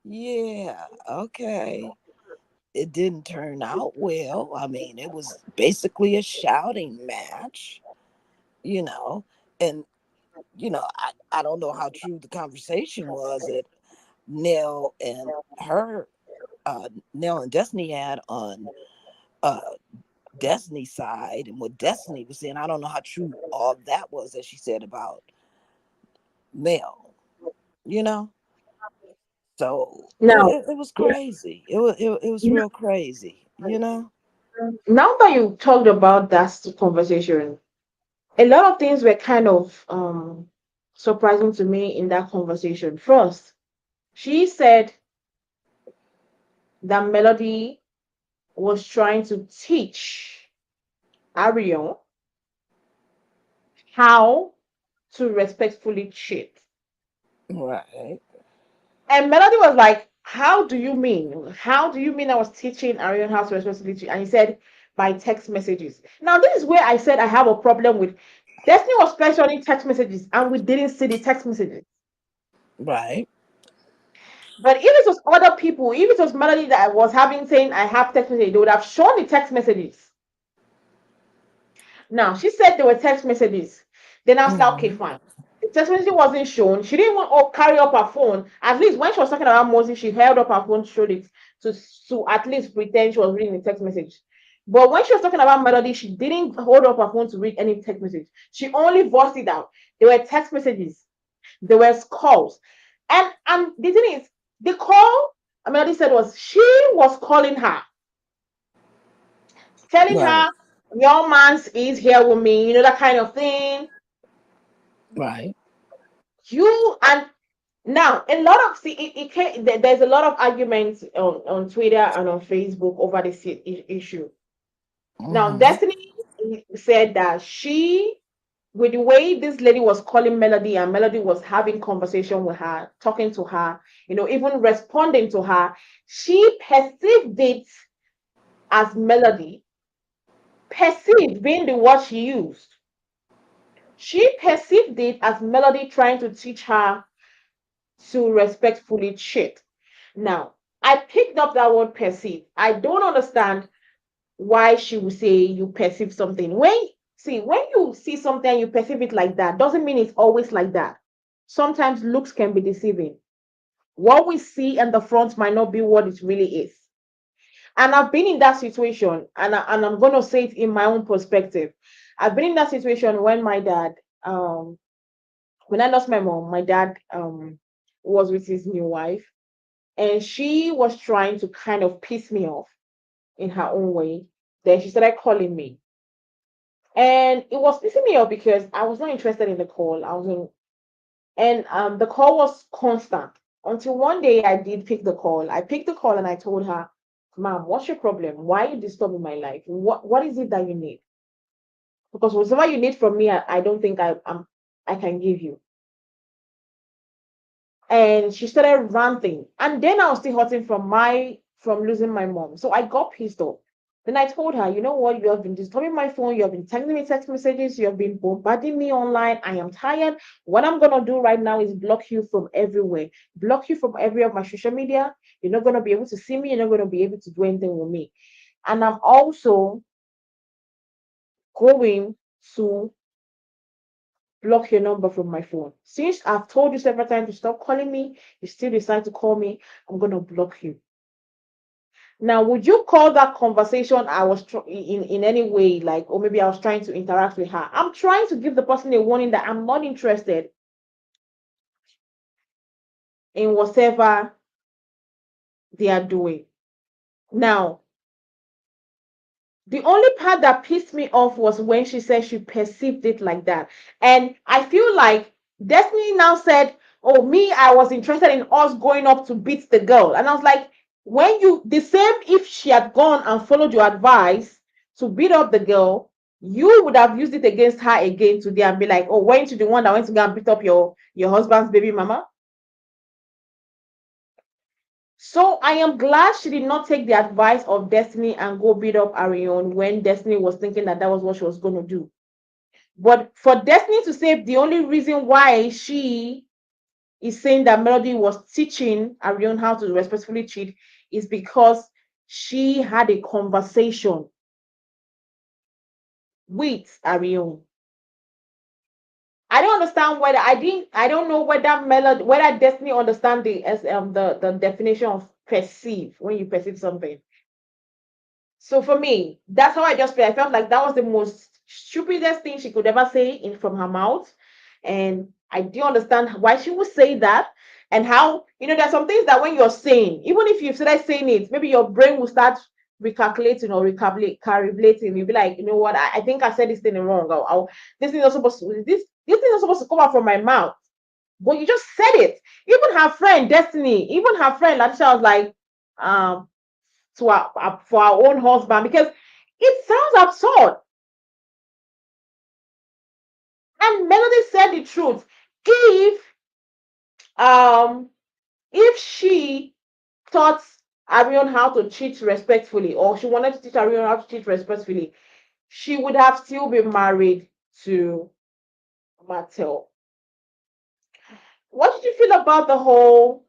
Yeah, okay. It didn't turn out well. I mean, it was basically a shouting match, you know. And, I don't know how true the conversation was that Nell and her, Nell and Destiny had on uh, Destiny's side and what Destiny was saying. I don't know how true all that was that she said about Mel, you know? So Now, it was crazy. It was real crazy, you know? now that you talked about that conversation, a lot of things were kind of surprising to me in that conversation. First, she said that Melody was trying to teach Arion how to respectfully cheat. Right. And Melody was like, how do you mean? How do you mean I was teaching Arion how to respectfully cheat? And he said, by text messages. Now, this is where I said I have a problem with Destiny was questioning text messages and we didn't see the text messages. Right. But if it was other people, if it was Melody that was having saying I have text messages, they would have shown the text messages. Now she said there were text messages. Then I was like, okay, Hmm. fine. The text message wasn't shown. She didn't want to carry up her phone. At least when she was talking about Moses, she held up her phone, showed it to at least pretend she was reading the text message. But when she was talking about Melody, she didn't hold up her phone to read any text message. She only voiced it out. There were text messages. There were calls. And the thing is, the call Melody said was she was calling her, telling Right. her your man's is here with me, that kind of thing. Right. You and now a lot of see there's a lot of arguments on Twitter and on Facebook over this issue. Now Hmm. Destiny said that she with the way this lady was calling Melody and Melody was having conversation with her, talking to her, even responding to her, she perceived it as Melody, perceived being the word she used. She perceived it as Melody trying to teach her to respectfully cheat. Now, I picked up that word perceive. I don't understand why she would say you perceive something. When you see something and you perceive it like that, doesn't mean it's always like that. Sometimes looks can be deceiving. What we see in the front might not be what it really is. And I've been in that situation, and I'm going to say it in my own perspective. I've been in that situation when my dad, when I lost my mom, my dad was with his new wife, and she was trying to kind of piss me off in her own way. Then she started calling me, and it was pissing me off because I was not interested in the call. I was in, and the call was constant until one day I did pick the call. I picked the call and I told her, "Mom, what's your problem? Why are you disturbing my life? What is it that you need? Because whatever you need from me, I don't think I can give you." And she started ranting, and then I was still hurting from losing my mom, so I got pissed off. Then I told her, you know what, you have been disturbing my phone, you have been sending me text messages, you have been bombarding me online. I am tired. What I'm gonna do right now is block you from everywhere, block you from every of my social media. You're not gonna be able to see me, you're not gonna be able to do anything with me. And I'm also going to block your number from my phone. Since I've told you several times to stop calling me, you still decide to call me, I'm going to block you. Now, would you call that conversation I was in any way, like, or maybe I was trying to interact with her? I'm trying to give the person a warning that I'm not interested in whatever they are doing. Now, the only part that pissed me off was when she said she perceived it like that. And I feel like Destiny now said, "Oh, me, I was interested in us going up to beat the girl." And I was like, when you, the same, if she had gone and followed your advice to beat up the girl, you would have used it against her again today and be like, "Oh, weren't you the one that went to go and beat up your husband's baby mama?" So I am glad she did not take the advice of Destiny and go beat up Arion when Destiny was thinking that that was what she was going to do. But for Destiny to say the only reason why she is saying that Melody was teaching Arion how to respectfully cheat is because she had a conversation with Arion. I don't understand whether I don't know whether Melody, whether Destiny understand the definition of perceive when you perceive something. So for me, that's how I just felt. I felt like that was the most stupidest thing she could ever say in from her mouth. And I do understand why she would say that, and how, there's some things that when you're saying, even if you started saying it, maybe your brain will start recalculating or recalibrating. You'll be like, you know what, I think I said this thing wrong. This thing is not supposed to this thing is supposed to come out from my mouth. But you just said it. Even her friend Destiny, even her friend Latisha was like, to for our own husband, because it sounds absurd. And Melody said the truth. If um if she taught Arion how to cheat respectfully, or she wanted to teach Arion how to cheat respectfully, she would have still been married to Mattel. What did you feel about the whole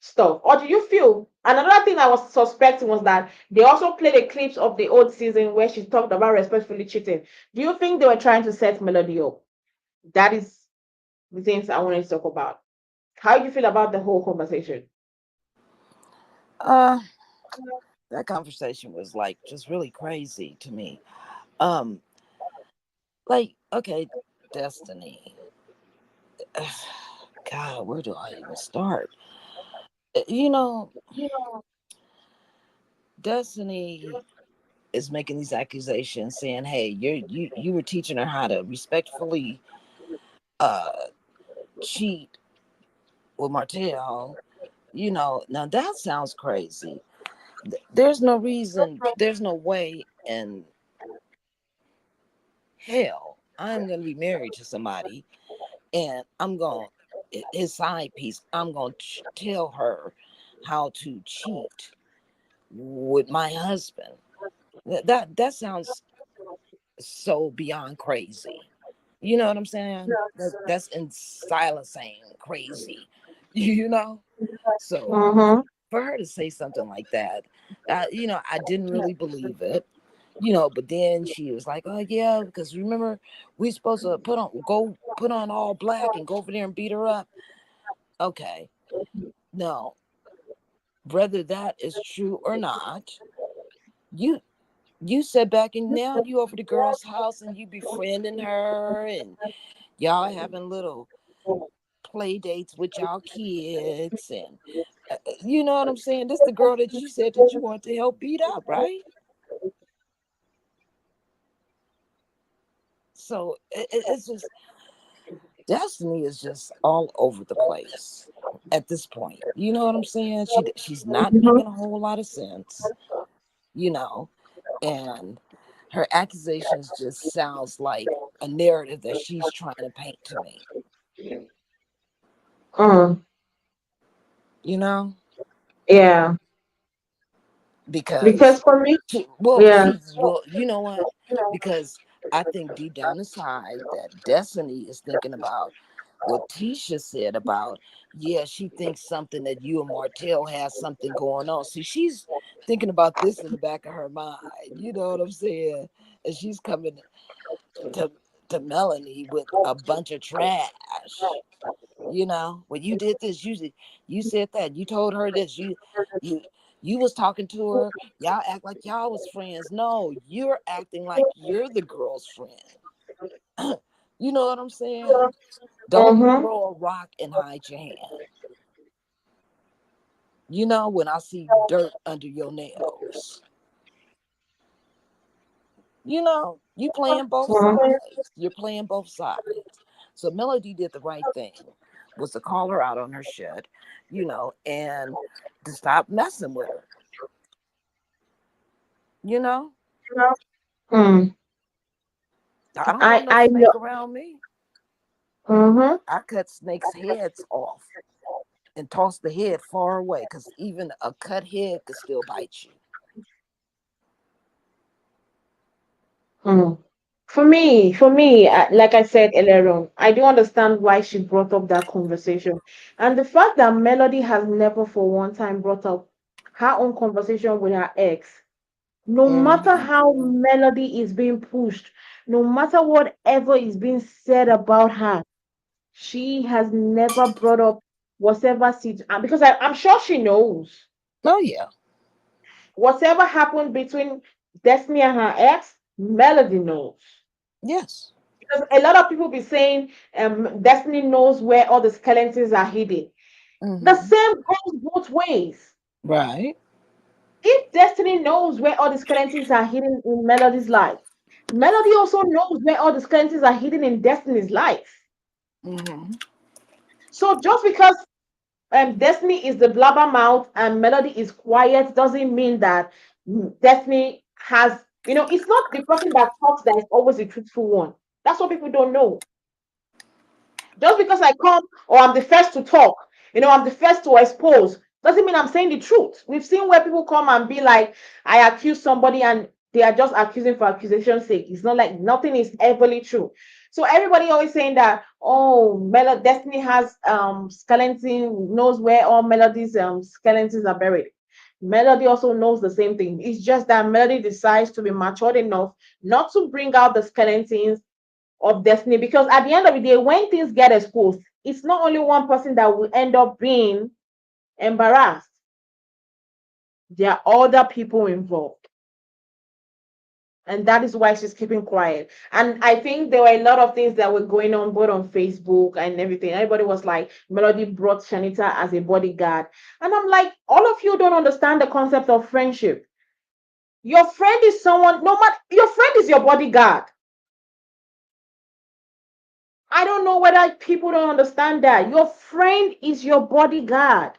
stuff? Or do you feel, and another thing I was suspecting was that they also played a clips of the old season where she talked about respectfully cheating. Do you think they were trying to set Melody up? That is the things I wanted to talk about. How do you feel about the whole conversation? Uh, that conversation was like just really crazy to me. Um, like, okay, Destiny. God, where do I even start? You know, Destiny is making these accusations saying, "Hey, you were teaching her how to respectfully uh cheat with Martell." Now that sounds crazy. There's no reason, there's no way in hell I'm gonna be married to somebody and I'm gonna, his side piece, I'm gonna tell her how to cheat with my husband. That sounds so beyond crazy. You know what I'm saying? That's in silence saying crazy. You know? So Mm-hmm. for her to say something like that, I didn't really believe it. But then she was like, "Oh yeah, because remember we supposed to put on all black and go over there and beat her up." Okay, no, whether that is true or not, you you sit back and now you over the girl's house and you befriending her and y'all having little play dates with y'all kids and you know what I'm saying? This the girl that you said that you want to help beat up, right? So it's just Destiny is just all over the place at this point. You know what I'm saying? She's not Mhm. making a whole lot of sense, you know, and her accusations just sounds like a narrative that she's trying to paint to me, Mm. you know, Yeah. because Because for me, yeah. well, you know what? Because I think deep down inside that Destiny is thinking about what Tisha said about, yeah, she thinks something that you and Martell has something going on. See, she's thinking about this in the back of her mind. You know what I'm saying? And she's coming to to Melanie with a bunch of trash. When you did this, you said that, you told her this, you you was talking to her, y'all act like y'all was friends. No, you're acting like you're the girl's friend. You know what I'm saying? Don't Mm-hmm. throw a rock and hide your hand. When I see dirt under your nails. You playing both sides. You're playing both sides. So Melody did the right thing, was to call her out on her shit, and to stop messing with her. You know, Mm. I don't want I no I know. snake around me. Mm-hmm. I cut snakes' heads off and toss the head far away because even a cut head could still bite you. Mm. For me, like I said earlier on, I do understand why she brought up that conversation, and the fact that Melody has never, for one time, brought up her own conversation with her ex. No matter Hmm. how Melody is being pushed, no matter whatever is being said about her, she has never brought up whatever because I'm sure she knows Oh yeah. whatever happened between Destiny and her ex. Melody knows. Yes. Because a lot of people be saying Destiny knows where all the skeletons are hidden. The Hmm. same goes both ways. Right. If Destiny knows where all the skeletons are hidden in Melody's life, Melody also knows where all the skeletons are hidden in Destiny's life. Hmm. So just because Destiny is the blabbermouth and Melody is quiet doesn't mean that Destiny has, it's not the person that talks that is always the truthful one. That's what people don't know. Just because I come or I'm the first to talk, I'm the first to expose, doesn't mean I'm saying the truth. We've seen where people come and be like, I accuse somebody and they are just accusing for accusation's sake. It's not like nothing is everly true. So everybody always saying that, oh, Destiny has skeleton, knows where all Melody's skeletons are buried. Melody also knows the same thing. It's just that Melody decides to be matured enough not to bring out the skeletons of Destiny, because at the end of the day, when things get exposed, it's not only one person that will end up being embarrassed. There are other people involved, and that is why she's keeping quiet. And I think there were a lot of things that were going on both on Facebook and everything. Everybody was like, Melody brought Shanita as a bodyguard, and I'm like, all of you don't understand the concept of friendship. Your friend is someone, no matter, your friend is your bodyguard. I don't know whether people don't understand that. Your friend is your bodyguard,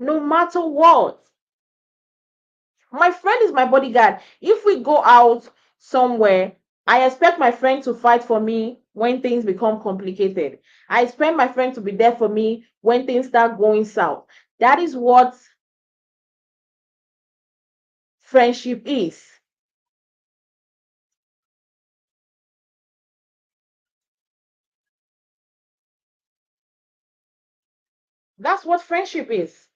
no matter what. My friend is my bodyguard. If we go out somewhere, I expect my friend to fight for me when things become complicated. I expect my friend to be there for me when things start going south. That is what friendship is. That's what friendship is.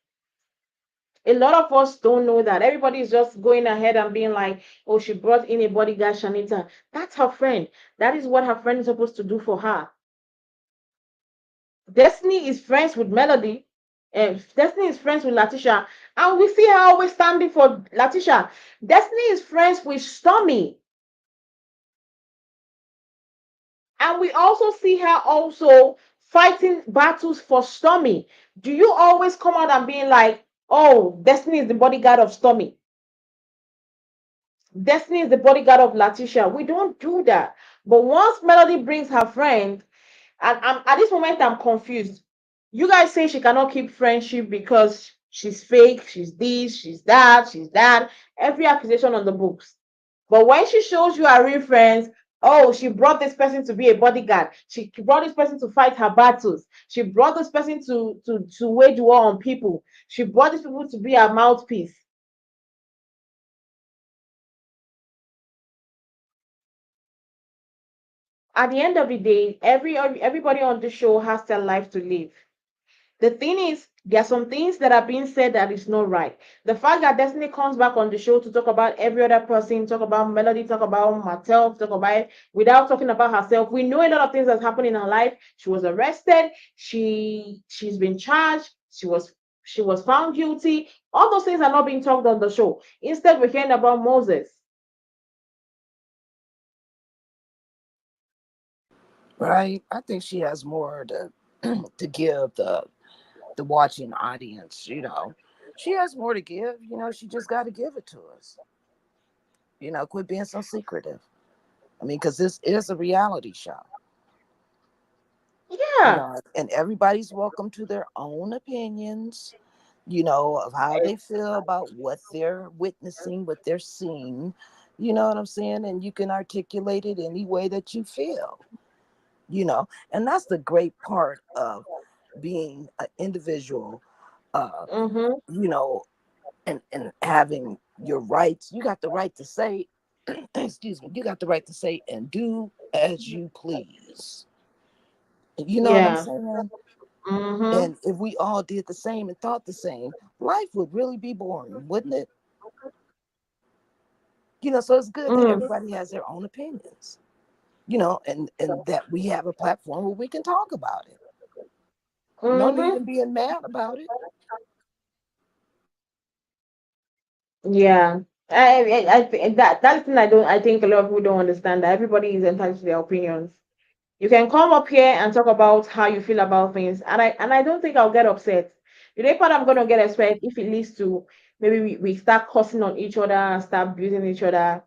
A lot of us don't know that. Everybody is just going ahead and being like, oh, she brought in a bodyguard, Shanita. That's her friend. That is what her friend is supposed to do for her. Destiny is friends with Melody, and Destiny is friends with Latisha, and we see her always standing for Latisha. Destiny is friends with Stormy, and we also see her also fighting battles for Stormy. Do you always come out and being like, oh, Destiny is the bodyguard of Stormy? Destiny is the bodyguard of Latisha. We don't do that. But once Melody brings her friend, and at this moment I'm confused. You guys say she cannot keep friendship because she's fake, she's this, she's that, she's that. Every accusation on the books. But when she shows you her real friends, oh, she brought this person to be a bodyguard. She brought this person to fight her battles. She brought this person to wage war on people. She brought these people to be her mouthpiece. At the end of the day, everybody on the show has their life to live. The thing is, there are some things that are being said that is not right. The fact that Destiny comes back on the show to talk about every other person, talk about Melody, talk about myself, talk about it, without talking about herself. We know a lot of things that's happened in her life. She was arrested. She's been charged. She was found guilty. All those things are not being talked on the show. Instead, we're hearing about Moses. Right? I think she has more to to give the watching audience. She has more to give. She just got to give it to us. Quit being so secretive. I mean, because this is a reality show. Yeah. And everybody's welcome to their own opinions. Of how they feel about what they're witnessing, what they're seeing. You know what I'm saying? And you can articulate it any way that you feel. And that's the great part of being an individual, uh Mm-hmm. you know and having your rights. You got the right to say excuse me, you got the right to say and do as you please. You know what I'm Yeah. saying? Mm-hmm. And if we all did the same and thought the same, life would really be boring, wouldn't it? So it's good that Mm. everybody has their own opinions, and that we have a platform where we can talk about it. No need Mm-hmm. in being mad about it. Yeah, that's the thing I think a lot of people don't understand, that everybody is entitled to their opinions. You can come up here and talk about how you feel about things, and I don't think I'll get upset. The only part I'm gonna get upset if it leads to maybe we start cussing on each other and start abusing each other.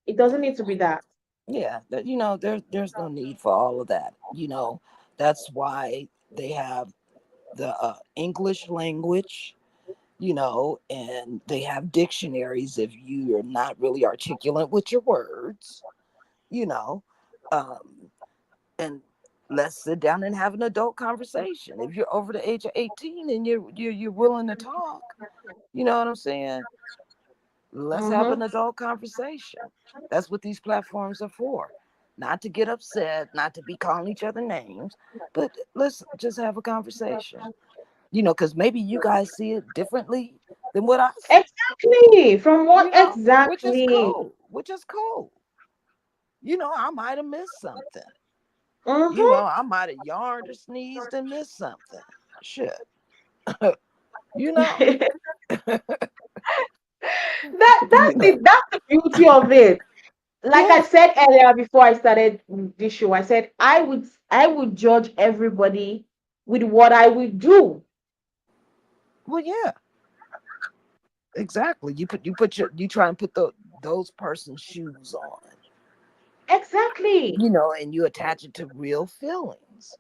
It doesn't need to be that. Yeah, there's no need for all of that. That's why they have the English language, and they have dictionaries if you are not really articulate with your words, you know, um, and let's sit down and have an adult conversation. If you're over the age of 18 and you're willing to talk, you know what I'm saying? Let's have Mm-hmm. an adult conversation. That's what these platforms are for. Not to get upset, not to be calling each other names, but let's just have a conversation. Because maybe you guys see it differently than what I see, Exactly. From what which is exactly? cool, which is cool. I might have missed something. Mm-hmm. I might have yawned or sneezed and missed something. Shit. you know, That's you know, the beauty of it. Like I yeah. said earlier before I started this show, I said I would judge everybody with what I would do. Well, yeah, exactly. You try and put those person's shoes on, Exactly. and you attach it to real feelings,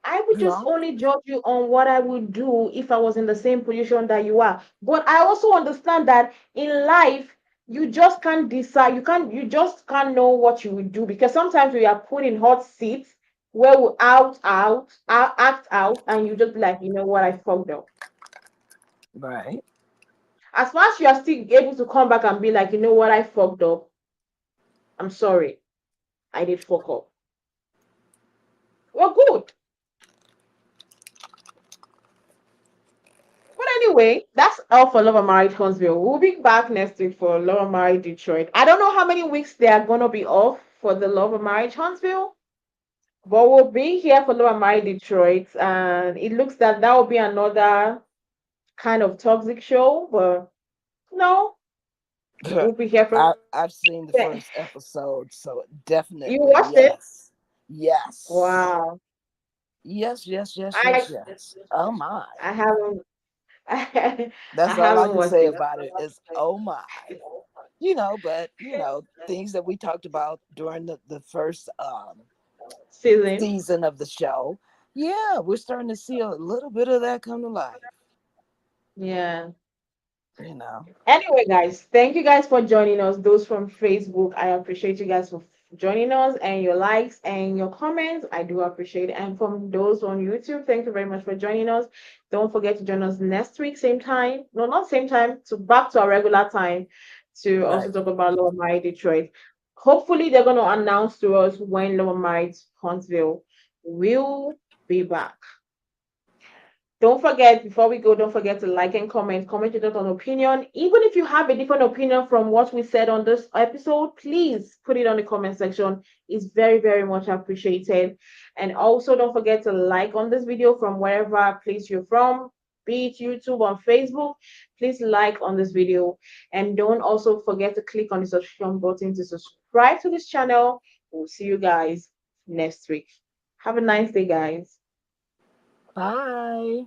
I would you just know. only judge you on what I would do if I was in the same position that you are. But I also understand that in life, you just can't decide. You just can't know what you would do, because sometimes we are put in hot seats where we act out, and you just be like, you know what, I fucked up. Right. As far as you are still able to come back and be like, you know what, I fucked up. I'm sorry. I did fuck up. Well, good. Anyway, that's all for Love and Marriage Huntsville. We'll be back next week for Love and Marriage Detroit. I don't know how many weeks they are gonna be off for the Love and Marriage Huntsville, but we'll be here for Love and Marriage Detroit, and it looks that that will be another kind of toxic show, but no, we'll be here for. I've seen the first episode, so You definitely watched it? yes. Yes. Wow. Yes, yes, yes, I yes, yes. Oh my. I haven't I That's all I haven't can watched say it. about it is oh my. But things that we talked about during the first Season. season of the show. Yeah, we're starting to see a little bit of that come to life, Yeah. you know. Anyway, guys, thank you guys for joining us. Those from Facebook, I appreciate you guys for joining us and your likes and your comments. I do appreciate it. And from those on YouTube, thank you very much for joining us. Don't forget to join us next week, same time. No, not same time, to back to our regular time to also Right. talk about Lower Mile Detroit. Hopefully, they're going to announce to us when Lower Mile Huntsville will be back. Don't forget, before we go, don't forget to like and comment. Comment your thoughts on opinion. Even if you have a different opinion from what we said on this episode, please put it on the comment section. It's very, very much appreciated. And also, don't forget to like on this video from wherever place you're from, be it YouTube or Facebook. Please like on this video. And don't also forget to click on the subscription button to subscribe to this channel. We'll see you guys next week. Have a nice day, guys. Bye.